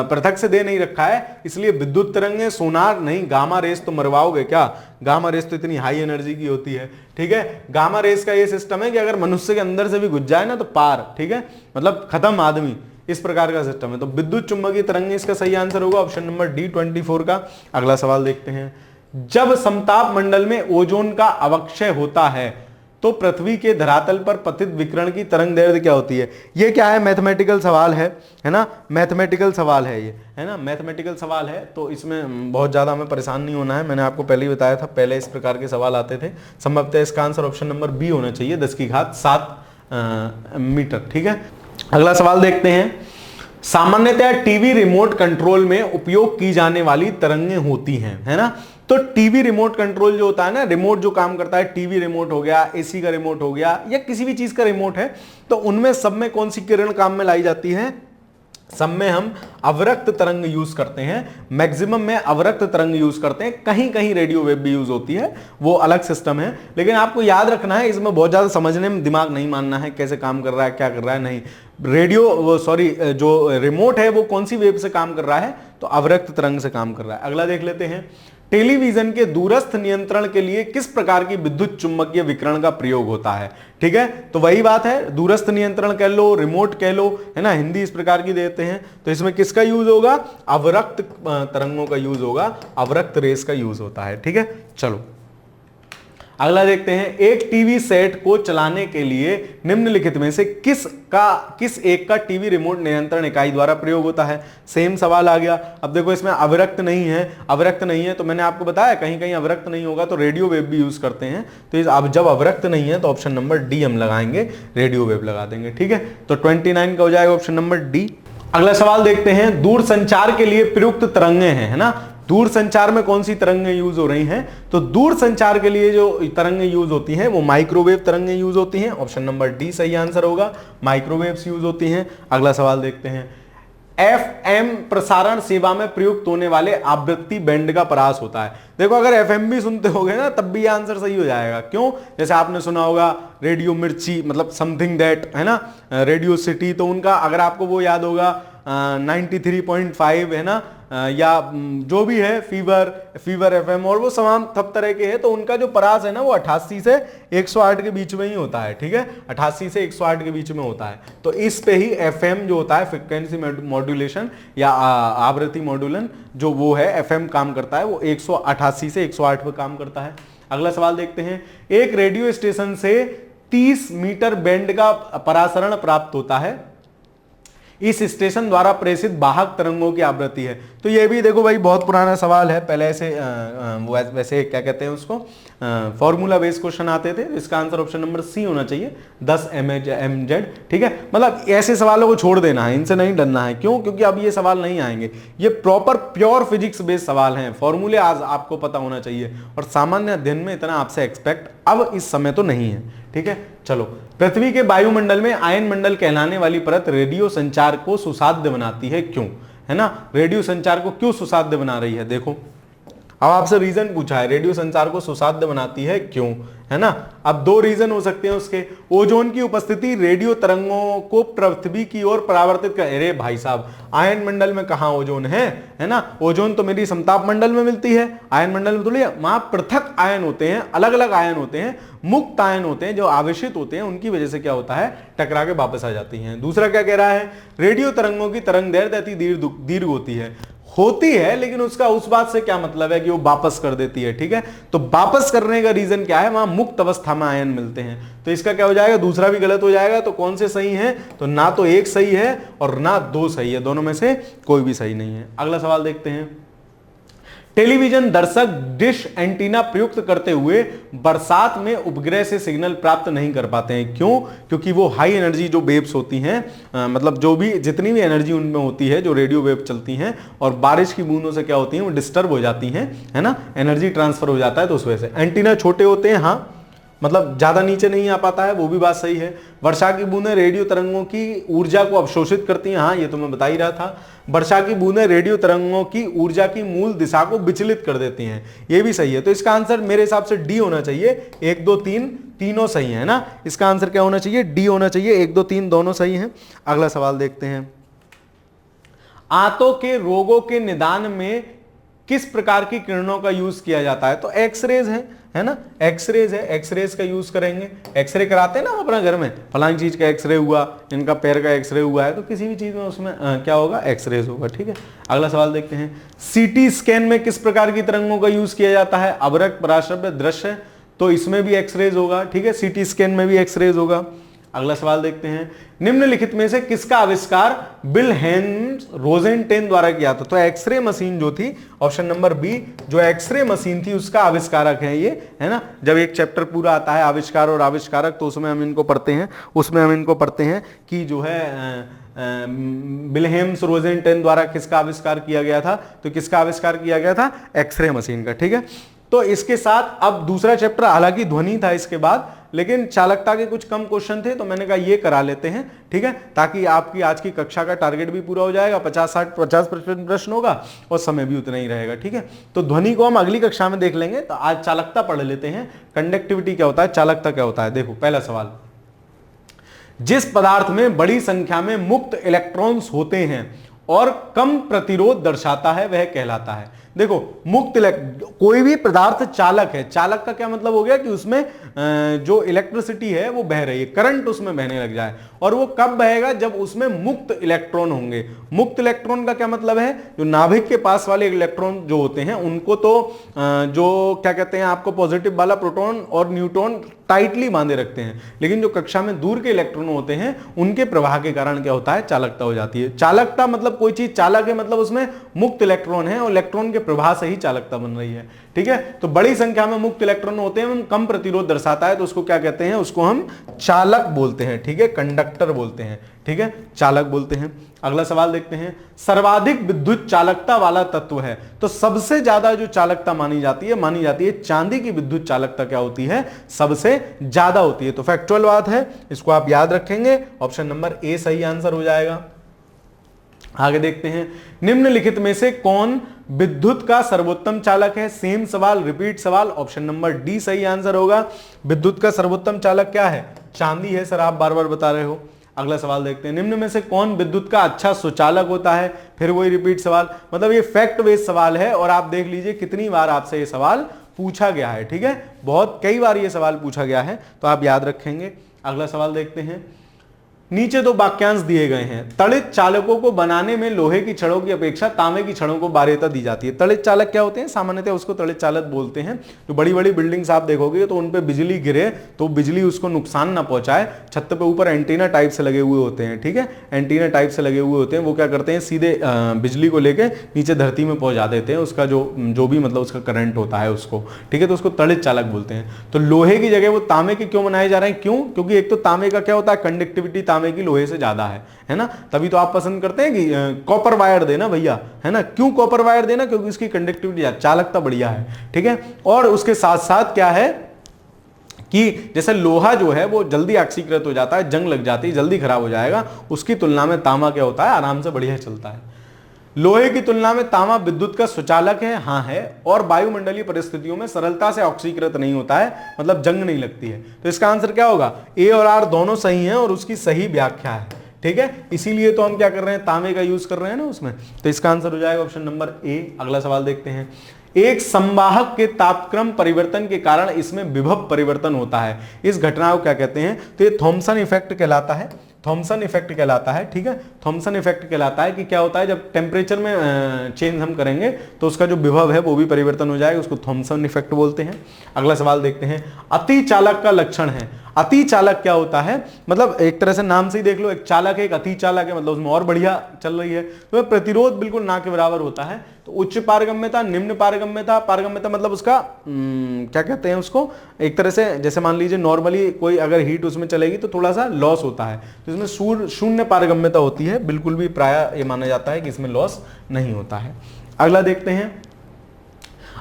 पृथक से दे नहीं रखा है, इसलिए विद्युत तरंगें, सोनार नहीं। गामा रेस तो मरवाओगे क्या? गामा रेस तो इतनी हाई एनर्जी की होती है। ठीक है, गामा रेस का ये सिस्टम है कि अगर मनुष्य के अंदर से भी घुस जाए ना तो पार। ठीक है, मतलब खत्म आदमी, इस प्रकार का सिस्टम है। तो विद्युत चुंबकीय तरंग इसका सही आंसर होगा ऑप्शन नंबर डी 24 का। अगला सवाल देखते हैं, जब समताप मंडल में ओजोन का अवक्षय होता है तो पृथ्वी के धरातल पर पतित विकिरण की तरंग दैर्ध्य क्या होती है? ये क्या है? मैथमेटिकल सवाल है ना, मैथमेटिकल सवाल है ये, है ना, मैथमेटिकल सवाल है। तो इसमें बहुत ज्यादा हमें परेशान नहीं होना है, मैंने आपको पहले ही बताया था, पहले इस प्रकार के सवाल आते थे। संभवतः इसका आंसर ऑप्शन नंबर बी होना चाहिए, 10�7 मीटर। ठीक है, अगला सवाल देखते हैं, सामान्यतः टीवी रिमोट कंट्रोल में उपयोग की जाने वाली तरंगें होती हैं, है ना। तो टीवी रिमोट कंट्रोल जो होता है ना, रिमोट जो काम करता है, टीवी रिमोट हो गया, एसी का रिमोट हो गया, या किसी भी चीज का रिमोट है, तो उनमें सब में कौन सी किरण काम में लाई जाती है? सब में हम अवरक्त तरंग यूज करते हैं, मैक्सिमम में अवरक्त तरंग यूज करते हैं, कहीं कहीं रेडियो वेव भी यूज होती है, वो अलग सिस्टम है। लेकिन आपको याद रखना है, इसमें बहुत ज्यादा समझने में दिमाग नहीं मानना है, कैसे काम कर रहा है, क्या कर रहा है, नहीं। जो रिमोट है वो कौन सी वेव से काम कर रहा है? तो अवरक्त तरंग से काम कर रहा है। अगला देख लेते हैं, टेलीविजन के दूरस्थ नियंत्रण के लिए किस प्रकार की विद्युत चुंबकीय विकिरण का प्रयोग होता है? ठीक है, तो वही बात है, दूरस्थ नियंत्रण कह लो, रिमोट कह लो, है ना, हिंदी इस प्रकार की देते हैं। तो इसमें किसका यूज होगा? अवरक्त तरंगों का यूज होगा, अवरक्त रेस का यूज होता है। ठीक है, चलो अगला देखते हैं, एक टीवी सेट को चलाने के लिए निम्नलिखित में से किस एक का टीवी रिमोट नियंत्रण इकाई द्वारा प्रयोग होता है? सेम सवाल आ गया। अब देखो इसमें अवरक्त नहीं है, तो मैंने आपको बताया कहीं कहीं अवरक्त नहीं होगा तो रेडियो वेव भी यूज करते हैं। तो अब जब अवरक्त नहीं है तो ऑप्शन नंबर डी हम लगाएंगे, रेडियो वेव लगा देंगे। ठीक है, तो 29 का हो जाएगा ऑप्शन नंबर डी। अगला सवाल देखते हैं, दूर संचार के लिए प्रयुक्त तरंगें हैं, है ना, दूर संचार में कौन सी तरंगें यूज हो रही हैं? तो दूर संचार के लिए जो तरंगें यूज होती हैं वो माइक्रोवेव तरंगें यूज होती हैं, ऑप्शन नंबर डी सही आंसर होगा, माइक्रोवेव्स यूज होती हैं। अगला सवाल देखते हैं, एफएम प्रसारण सेवा में प्रयुक्त होने वाले आवृत्ति बैंड का परास होता है। देखो अगर एफएम भी सुनते होगे ना तब भी आंसर सही हो जाएगा। क्यों? जैसे आपने सुना होगा रेडियो मिर्ची, मतलब समथिंग दैट, है ना, रेडियो सिटी, तो उनका अगर आपको वो याद होगा 93.5, है ना, या जो भी है फीवर एफएम, और वो तमाम सब तरह के हैं, तो उनका जो परास है ना वो 88 से 108 के बीच में ही होता है। ठीक है, 88 से 108 के बीच में होता है। तो इस पे ही एफएम जो होता है, फ्रिक्वेंसी मॉड्यूलेशन या आवृत्ति मॉड्यूलन, जो वो है एफएम काम करता है, वो 188 से 108 पे काम करता है। अगला सवाल देखते हैं, एक रेडियो स्टेशन से 30 मीटर बैंड का परासरण प्राप्त होता है, इस स्टेशन द्वारा प्रेषित वाहक तरंगों की आवृत्ति है। तो ये भी देखो भाई बहुत पुराना सवाल है, पहले से वैसे क्या कहते हैं उसको, फॉर्मूला बेस्ड क्वेश्चन आते थे। इसका आंसर ऑप्शन नंबर सी होना चाहिए, 10 mZ। ठीक है, मतलब ऐसे सवालों को छोड़ देना है, इनसे नहीं डरना है। क्यों? क्योंकि अब ये सवाल नहीं आएंगे, ये प्रॉपर प्योर फिजिक्स बेस्ड सवाल हैं, फॉर्मूले आज आपको पता होना चाहिए, और सामान्य अध्ययन में इतना आपसे एक्सपेक्ट अब इस समय तो नहीं है। ठीक है, चलो, पृथ्वी के वायुमंडल में आयन मंडल कहलाने वाली परत रेडियो संचार को सुसाध्य बनाती है, क्यों? है ना, रेडियो संचार को क्यों सुसाध्य बना रही है? देखो अब आपसे रीजन पूछा है, रेडियो संचार को सुसाध्य बनाती है क्यों, है ना। अब दो रीजन हो सकते हैं उसके। ओजोन की उपस्थिति रेडियो तरंगों को पृथ्वी की ओर परावर्तित कर, अरे भाई साहब आयन मंडल में कहां ओजोन है ना, ओजोन तो मेरी समताप मंडल में मिलती है, आयन मंडल में थोड़ी। वहां पृथक आयन होते हैं, अलग अलग आयन होते हैं, मुक्त आयन होते हैं जो आवेशित होते हैं, उनकी वजह से क्या होता है, टकरा के वापस आ जाती हैं। दूसरा क्या कह रहा है, रेडियो तरंगों की तरंग दैर्ध्य अति दीर्घ होती है, लेकिन उसका उस बात से क्या मतलब है कि वो वापस कर देती है। ठीक है, तो वापस करने का रीजन क्या है, वहां मुक्त अवस्था में आयन मिलते हैं। तो इसका क्या हो जाएगा, दूसरा भी गलत हो जाएगा। तो कौन से सही है, तो ना तो एक सही है और ना दो सही है, दोनों में से कोई भी सही नहीं है। अगला सवाल देखते हैं, टेलीविजन दर्शक डिश एंटीना प्रयुक्त करते हुए बरसात में उपग्रह से सिग्नल प्राप्त नहीं कर पाते हैं, क्यों? क्योंकि वो हाई एनर्जी जो वेव्स होती हैं, मतलब जो भी जितनी भी एनर्जी उनमें होती है, जो रेडियो वेव चलती हैं, और बारिश की बूंदों से क्या होती हैं, वो डिस्टर्ब हो जाती हैं, है ना, एनर्जी ट्रांसफर हो जाता है। तो उस वजह से एंटीना छोटे होते हैं, हाँ, मतलब ज्यादा नीचे नहीं आ पाता है, वो भी बात सही है। वर्षा की बूंदें रेडियो तरंगों की ऊर्जा को अवशोषित करती हैं, हाँ ये तो मैं बता ही रहा था। वर्षा की बूंदें रेडियो तरंगों की ऊर्जा की मूल दिशा को विचलित कर देती हैं, ये भी सही है। तो इसका आंसर मेरे हिसाब से डी होना चाहिए, 1 2 3 तीनों सही है ना। इसका आंसर क्या होना चाहिए, डी होना चाहिए, 1 2 3 दोनों सही हैं। अगला सवाल देखते हैं, आंतों के रोगों के निदान में किस प्रकार की किरणों का यूज किया जाता है? तो एक्सरेज है ना, एक्सरेज है, एक्सरेज का यूज करेंगे। एक्सरे कराते हैं ना हम अपना घर में, फलानी चीज का एक्सरे हुआ, इनका पैर का एक्सरे हुआ है, तो किसी भी चीज में उसमें क्या होगा? एक्सरेज होगा। ठीक है, अगला सवाल देखते हैं। सीटी स्कैन में किस प्रकार की तरंगों का यूज किया जाता है? अवरक्त, पराश्रव्य, दृश्य, तो इसमें भी एक्सरेज होगा। ठीक है, सीटी स्कैन में भी एक्सरेज होगा। अगला सवाल देखते हैं। निम्नलिखित में से किसका आविष्कार विल्हेम रोजेनटेन द्वारा किया था? तो एक्सरे मशीन जो थी, ऑप्शन नंबर बी, जो एक्सरे मशीन थी उसका आविष्कारक है ये, है ना। जब एक चैप्टर पूरा आता है आविष्कार और आविष्कारक, तो उसमें हम इनको पढ़ते हैं कि जो है विल्हेम रोजेनटेन द्वारा किसका आविष्कार किया गया था? तो किसका आविष्कार किया गया था? एक्सरे मशीन का। ठीक है, तो इसके साथ अब दूसरा चैप्टर, हालांकि ध्वनि था इसके बाद, लेकिन चालकता के कुछ कम क्वेश्चन थे, तो मैंने कहा ये करा लेते हैं। ठीक है, ताकि आपकी आज की कक्षा का टारगेट भी पूरा हो जाएगा, 50 प्रश्न होगा और समय भी उतना ही रहेगा। ठीक है, तो ध्वनि को हम अगली कक्षा में देख लेंगे। तो आज चालकता पढ़ लेते हैं, कंडक्टिविटी क्या होता है, चालकता क्या होता है। देखो पहला सवाल, जिस पदार्थ में बड़ी संख्या में मुक्त इलेक्ट्रॉन्स होते हैं और कम प्रतिरोध दर्शाता है वह कहलाता है। देखो मुक्त कोई भी पदार्थ चालक है। चालक का क्या मतलब हो गया कि उसमें जो इलेक्ट्रिसिटी है वो बह रही है, करंट उसमें बहने लग जाए। और वो कब बहेगा? जब उसमें मुक्त इलेक्ट्रॉन होंगे। मुक्त इलेक्ट्रॉन का क्या मतलब है? जो नाभिक के पास वाले इलेक्ट्रॉन जो होते हैं उनको तो जो क्या कहते हैं आपको, पॉजिटिव वाला प्रोटॉन और न्यूट्रॉन टाइटली बांधे रखते हैं, लेकिन जो कक्षा में दूर के इलेक्ट्रॉन होते हैं उनके प्रवाह के कारण क्या होता है? चालकता हो जाती है। चालकता मतलब कोई चीज चालक है मतलब उसमें मुक्त इलेक्ट्रॉन है और इलेक्ट्रॉन के प्रवाह से ही चालकता बन रही है। ठीक है, तो बड़ी संख्या में मुक्त इलेक्ट्रॉन होते हैं, कम प्रतिरोध दर्शाता है, तो उसको क्या कहते हैं? उसको हम चालक बोलते हैं। ठीक है, कंडक्टर बोलते हैं। ठीक है, चालक बोलते हैं। अगला सवाल देखते हैं। सर्वाधिक विद्युत चालकता वाला तत्व है, तो सबसे ज्यादा जो चालकता मानी जाती है चांदी की विद्युत चालकता क्या होती है? सबसे ज्यादा होती है। तो फैक्चुअल बात है, इसको आप याद रखेंगे। ऑप्शन नंबर ए सही आंसर हो जाएगा। आगे देखते हैं। निम्नलिखित में से कौन विद्युत का सर्वोत्तम चालक है? सेम सवाल, रिपीट सवाल, ऑप्शन नंबर डी सही आंसर होगा। विद्युत का सर्वोत्तम चालक क्या है? चांदी है सर, आप बार बार बता रहे हो। अगला सवाल देखते हैं। निम्न में से कौन विद्युत का अच्छा सुचालक होता है? फिर वही रिपीट सवाल, मतलब ये फैक्ट बेस्ड सवाल है और आप देख लीजिए कितनी बार आपसे ये सवाल पूछा गया है। ठीक है, बहुत कई बार ये सवाल पूछा गया है, तो आप याद रखेंगे। अगला सवाल देखते हैं। नीचे दो वाक्यांश दिए गए हैं। तड़ित चालकों को बनाने में लोहे की छड़ों की अपेक्षा तांबे की छड़ों को वरीयता दी जाती है। तड़ित चालक क्या होते हैं? सामान्यतः उसको तड़ित चालक बोलते हैं। जो बड़ी बड़ी बिल्डिंग्स आप देखोगे तो उन पे बिजली गिरे तो बिजली उसको नुकसान ना पहुंचाए, छत पे ऊपर एंटीना टाइप से लगे हुए होते हैं। ठीक है, एंटीना टाइप से लगे हुए होते हैं, वो क्या करते हैं? सीधे बिजली को लेके नीचे धरती में पहुंचा देते हैं, उसका जो भी मतलब उसका करंट होता है उसको। ठीक है, तो उसको तड़ित चालक बोलते हैं। तो लोहे की जगह वो तांबे के क्यों बनाए जा रहे हैं? क्यों? क्योंकि एक तो तांबे का क्या होता है? कंडक्टिविटी तांबे की लोहे से ज्यादा है ना। तभी तो आप पसंद करते हैं कि कॉपर वायर देना भैया, है ना। क्यों कॉपर वायर देना? क्योंकि उसकी कंडक्टिविटी, चालकता बढ़िया है। ठीक है, और उसके साथ साथ क्या है कि जैसे लोहा जो है वो जल्दी ऑक्सीकृत हो जाता है, जंग लग जाती है, जल्दी खराब हो जाएगा, उसकी तुलना में तांबा क्या होता है? आराम से बढ़िया चलता है। लोहे की तुलना में तांबा विद्युत का सुचालक है, हाँ है, और वायुमंडलीय परिस्थितियों में सरलता से ऑक्सीकृत नहीं होता है, मतलब जंग नहीं लगती है। तो इसका आंसर क्या होगा? ए और आर दोनों सही हैं और उसकी सही व्याख्या है। ठीक है, इसीलिए तो हम क्या कर रहे हैं? तांबे का यूज कर रहे हैं ना उसमें। तो इसका आंसर हो जाएगा ऑप्शन नंबर ए। अगला सवाल देखते हैं। एक संवाहक के तापक्रम परिवर्तन के कारण इसमें विभव परिवर्तन होता है, इस घटना को क्या कहते हैं? तो ये थॉमसन इफेक्ट कहलाता है। थॉमसन इफेक्ट कहलाता है। ठीक है, थॉमसन इफेक्ट कहलाता है कि क्या होता है जब टेम्परेचर में चेंज हम करेंगे तो उसका जो विभव है वो भी परिवर्तन हो जाएगा, उसको थॉमसन इफेक्ट बोलते हैं। अगला सवाल देखते हैं। अति चालक का लक्षण है। अति चालक क्या होता है? मतलब एक तरह से नाम से ही देख लो, एक चालक है, एक अति चालक है, मतलब उसमें और बढ़िया चल रही है, तो प्रतिरोध बिल्कुल ना के बराबर होता है। तो उच्च पारगम्यता, निम्न पारगम्यता, पारगम्यता मतलब उसका क्या कहते हैं उसको? एक तरह से जैसे मान लीजिए नॉर्मली कोई अगर हीट उसमें चलेगी तो थोड़ा सा लॉस होता है, तो इसमें शून्य पारगम्यता होती है, बिल्कुल भी प्रायः ये माना जाता है कि इसमें लॉस नहीं होता है। अगला देखते हैं।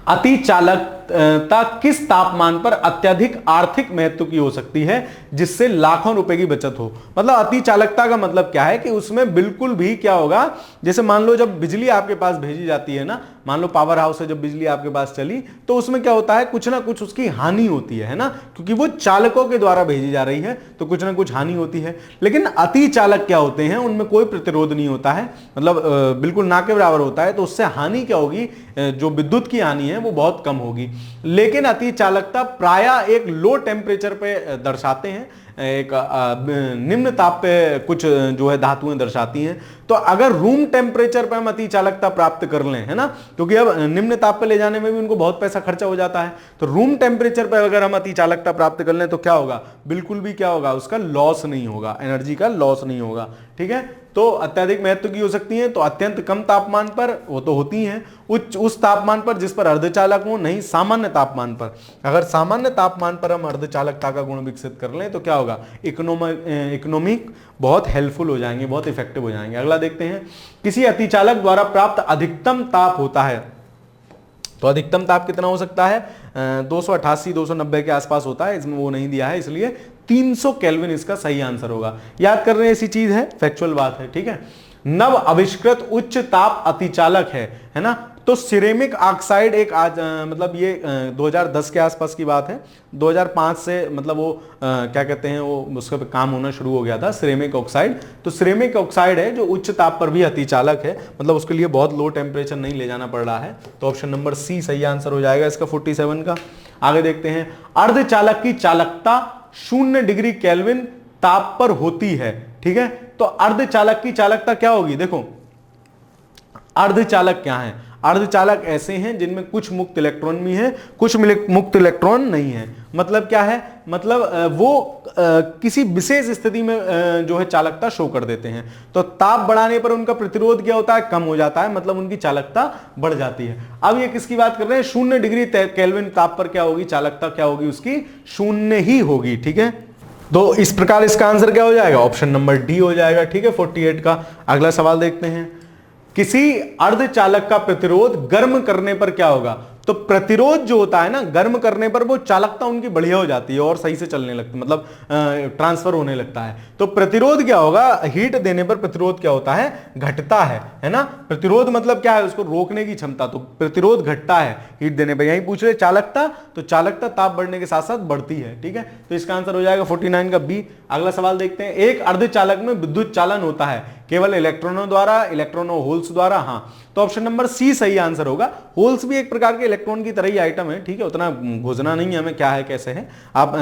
अति चालकता किस तापमान पर अत्यधिक आर्थिक महत्व की हो सकती है जिससे लाखों रुपए की बचत हो? मतलब अति चालकता का मतलब क्या है कि उसमें बिल्कुल भी क्या होगा, जैसे मान लो जब बिजली आपके पास भेजी जाती है ना, मान लो पावर हाउस है, जब बिजली आपके पास चली तो उसमें क्या होता है, कुछ ना कुछ उसकी हानि होती है ना, क्योंकि वो चालकों के द्वारा भेजी जा रही है तो कुछ ना कुछ हानि होती है। लेकिन अति चालक क्या होते हैं, उनमें कोई प्रतिरोध नहीं होता है, मतलब बिल्कुल ना के बराबर होता है, तो उससे हानि क्या होगी, जो विद्युत की हानि है वो बहुत कम होगी। लेकिन अति चालकता प्रायः एक लो टेम्परेचर पे दर्शाते हैं, एक निम्न ताप पे कुछ जो है धातुएं दर्शाती हैं। तो अगर रूम टेम्परेचर पे हम अति चालकता प्राप्त कर लें, है ना, क्योंकि अब निम्न ताप पे ले जाने में भी उनको बहुत पैसा खर्चा हो जाता है, तो रूम टेम्परेचर पे अगर हम अति चालकता प्राप्त कर लें तो क्या होगा, बिल्कुल भी क्या होगा, उसका लॉस नहीं होगा, एनर्जी का लॉस नहीं होगा। ठीक है, तो अत्यधिक महत्व की हो सकती है, तो अत्यंत कम तापमान पर वो तो होती हैं, उस तापमान पर जिस पर अर्धचालक हो, नहीं सामान्य तापमान पर। अगर सामान्य तापमान पर हम अर्धचालकता का गुण विकसित कर लें तो क्या होगा, इकोनॉमिक बहुत हेल्पफुल हो जाएंगे, बहुत इफेक्टिव हो जाएंगे। अगला देखते हैं, किसी अतिचालक द्वारा प्राप्त अधिकतम ताप होता है, तो अधिकतम ताप कितना हो सकता है, 288 290 के आसपास होता है, इसमें वो नहीं दिया है, इसलिए 300 केल्विन इसका सही आंसर होगा। याद कर रहे हैं, ऐसी चीज है, फैक्चुअल बात है। ठीक है, नव आविष्कृत उच्च ताप अतिचालक है ना, तो सिरेमिक ऑक्साइड एक मतलब ये 2010 के आसपास की बात है, 2005 से मतलब वो क्या कहते हैं, वो उसका काम होना शुरू हो गया था, सिरेमिक ऑक्साइड। तो सिरेमिक ऑक्साइड है जो उच्च ताप पर भी अतिचालक है, मतलब उसके लिए बहुत लो टेम्परेचर नहीं ले जाना पड़ रहा है, तो ऑप्शन नंबर सी सही आंसर हो जाएगा इसका 47 का। आगे देखते हैं, अर्धचालक की चालकता 0 डिग्री केल्विन ताप पर होती है। ठीक है, तो अर्धचालक की चालकता क्या होगी, देखो अर्धचालक क्या है, अर्धचालक ऐसे हैं जिनमें कुछ मुक्त इलेक्ट्रॉन भी हैं, कुछ मुक्त इलेक्ट्रॉन नहीं है। मतलब क्या है, मतलब वो किसी विशेष स्थिति में जो है चालकता शो कर देते हैं, तो ताप बढ़ाने पर उनका प्रतिरोध क्या होता है, कम हो जाता है, मतलब उनकी चालकता बढ़ जाती है। अब ये किसकी बात कर रहे हैं, 0 डिग्री केल्विन ताप पर क्या होगी, चालकता क्या होगी उसकी, 0 ही होगी। ठीक है, तो इस प्रकार इसका आंसर क्या हो जाएगा, ऑप्शन नंबर डी हो जाएगा। ठीक है, 48 का। अगला सवाल देखते हैं, किसी अर्धचालक का प्रतिरोध गर्म करने पर क्या होगा, तो प्रतिरोध जो होता है ना, गर्म करने पर वो चालकता उनकी बढ़िया हो जाती है और सही से चलने लगती है, मतलब ट्रांसफर होने लगता है। तो प्रतिरोध क्या होगा, हीट देने पर प्रतिरोध क्या होता है, घटता है ना। प्रतिरोध मतलब क्या है, उसको रोकने की क्षमता, तो प्रतिरोध घटता है हीट देने पर। यही पूछ रहे चालकता, तो चालकता ताप बढ़ने के साथ साथ बढ़ती है। ठीक है, तो इसका आंसर हो जाएगा 49 का बी। अगला सवाल देखते हैं, एक अर्धचालक में विद्युत चालन होता है केवल इलेक्ट्रॉनों द्वारा, इलेक्ट्रॉनों होल्स द्वारा, हाँ, तो ऑप्शन नंबर सी सही आंसर होगा। होल्स भी एक प्रकार के इलेक्ट्रॉन की तरह ही आइटम है। ठीक है, उतना घोषणा नहीं है हमें क्या है कैसे है, आप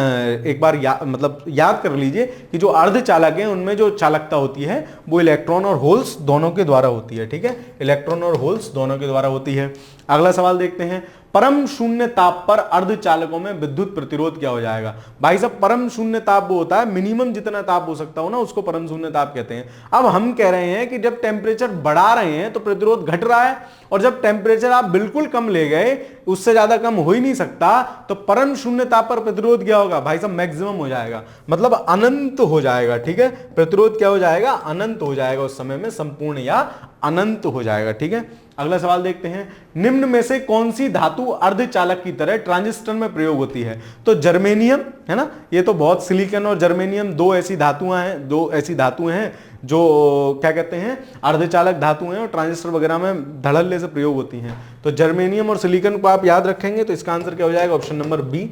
एक बार मतलब याद कर लीजिए कि जो अर्धचालक है उनमें जो चालकता होती है वो इलेक्ट्रॉन और होल्स दोनों के द्वारा होती है। ठीक है, इलेक्ट्रॉन और होल्स दोनों के द्वारा होती है। अगला सवाल देखते हैं, परम शून्य ताप पर अर्धचालकों में विद्युत प्रतिरोध क्या हो जाएगा। भाई साहब, परम शून्य ताप वो होता है मिनिमम जितना ताप हो सकता हो ना, उसको परम शून्य ताप कहते हैं। अब हम कह रहे हैं कि जब टेम्परेचर बढ़ा रहे हैं तो प्रतिरोध घट रहा है, और जब टेम्परेचर आप बिल्कुल कम ले गए, उससे ज्यादा कम हो ही नहीं सकता, तो परम शून्य ताप पर प्रतिरोध क्या होगा, भाई साहब मैक्सिमम हो जाएगा, मतलब अनंत हो जाएगा। ठीक है, प्रतिरोध क्या हो जाएगा, अनंत हो जाएगा, उस समय में संपूर्ण या अनंत हो जाएगा। ठीक है, अगला सवाल देखते हैं, निम्न में से कौन सी धातु अर्धचालक की तरह ट्रांजिस्टर में प्रयोग होती है। तो जर्मेनियम है ना, ये तो बहुत, सिलिकॉन और जर्मेनियम दो ऐसी धातुएं हैं जो क्या कहते हैं, अर्धचालक धातु हैं और ट्रांजिस्टर वगैरह में धड़ल्ले से प्रयोग होती हैं। तो जर्मेनियम और सिलिकॉन को आप याद रखेंगे, तो इसका आंसर क्या हो जाएगा, ऑप्शन नंबर बी।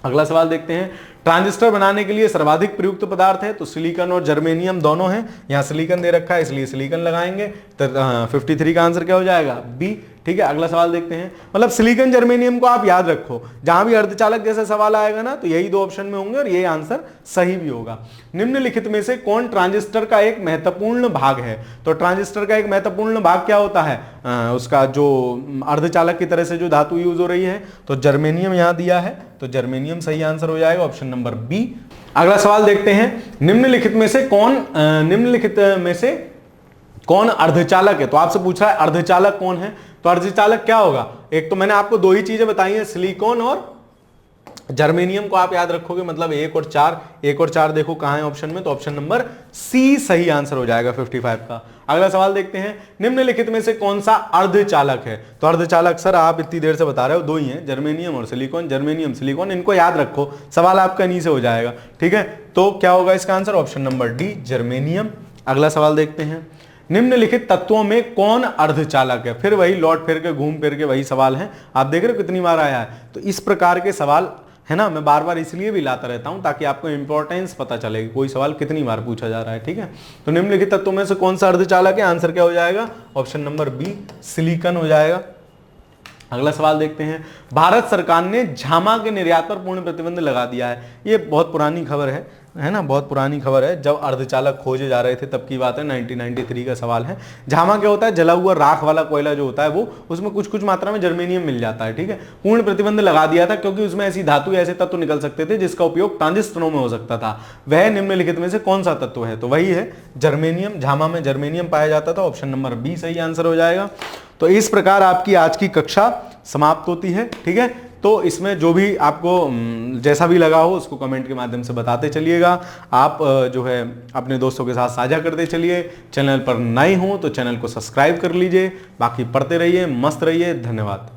अगला सवाल देखते हैं, ट्रांजिस्टर बनाने के लिए सर्वाधिक प्रयुक्त पदार्थ है, तो सिलिकॉन और जर्मेनियम दोनों हैं। यहां सिलिकॉन दे रखा है इसलिए सिलिकॉन लगाएंगे, तो 53 का आंसर क्या हो जाएगा, बी। ठीक है, अगला सवाल देखते हैं, मतलब सिलिकॉन जर्मेनियम को आप याद रखो, जहां भी अर्धचालक जैसा सवाल आएगा ना, तो यही दो ऑप्शन में होंगे और यही आंसर सही भी होगा। निम्नलिखित में से कौन ट्रांजिस्टर का एक महत्वपूर्ण भाग है। तो ट्रांजिस्टर का एक महत्वपूर्ण भाग क्या होता है, उसका जो अर्धचालक की तरह से जो धातु यूज हो रही है, तो जर्मेनियम यहां दिया है, तो जर्मेनियम सही आंसर हो जाएगा, ऑप्शन नंबर बी। अगला सवाल देखते हैं, निम्नलिखित में से कौन अर्धचालक है। तो आपसे पूछ रहा है अर्धचालक कौन है, तो अर्धचालक क्या होगा, एक तो मैंने आपको दो ही चीजें बताई हैं, सिलिकॉन और जर्मेनियम को आप याद रखोगे, मतलब 1 और 4 देखो कहां है ऑप्शन में, तो ऑप्शन नंबर सी सही आंसर हो जाएगा 55 का। अगला सवाल देखते हैं, निम्नलिखित में से कौन सा अर्धचालक है। तो अर्धचालक सर आप इतनी देर से बता रहे हो, दो ही हैं, जर्मेनियम और सिलिकॉन, जर्मेनियम सिलिकॉन, इनको याद रखो, सवाल आपका इन्हीं से हो जाएगा। ठीक है, तो क्या होगा इसका answer, option number D germanium. अगला सवाल देखते हैं, निम्नलिखित तत्वों में कौन अर्धचालक है? फिर वही लौट फिर के घूम फिर के वही सवाल है, आप देख रहे हो कितनी बार आया है। तो इस प्रकार के सवाल है ना, मैं बार बार इसलिए भी लाता रहता हूं ताकि आपको इंपॉर्टेंस पता चले कि कोई सवाल कितनी बार पूछा जा रहा है। ठीक है, तो निम्नलिखित तत्वों में से कौन सा अर्धचालक है? आंसर क्या हो जाएगा? ऑप्शन नंबर बी सिलिकॉन हो जाएगा। अगला सवाल देखते हैं। भारत सरकार ने झामा के निर्यात पर पूर्ण प्रतिबंध लगा दिया है। ये बहुत पुरानी खबर है ना, बहुत पुरानी खबर है। जब अर्धचालक खोजे जा रहे थे तब की बात है, 1993 का सवाल है। झामा क्या होता है? जला हुआ राख वाला कोयला जो होता है वो, उसमें कुछ कुछ मात्रा में जर्मेनियम मिल जाता है। ठीक है, पूर्ण प्रतिबंध लगा दिया था क्योंकि उसमें ऐसी धातु ऐसे तत्व निकल सकते थे जिसका उपयोग ट्रांजिस्टरों में हो सकता था। वह निम्नलिखित में से कौन सा तत्व है? तो वही है जर्मेनियम। झामा में जर्मेनियम पाया जाता था। ऑप्शन नंबर बी सही आंसर हो जाएगा। तो इस प्रकार आपकी आज की कक्षा समाप्त होती है। ठीक है, तो इसमें जो भी आपको जैसा भी लगा हो उसको कमेंट के माध्यम से बताते चलिएगा। आप जो है अपने दोस्तों के साथ साझा करते चलिए। चैनल पर नए हो तो चैनल को सब्सक्राइब कर लीजिए। बाकी पढ़ते रहिए, मस्त रहिए। धन्यवाद।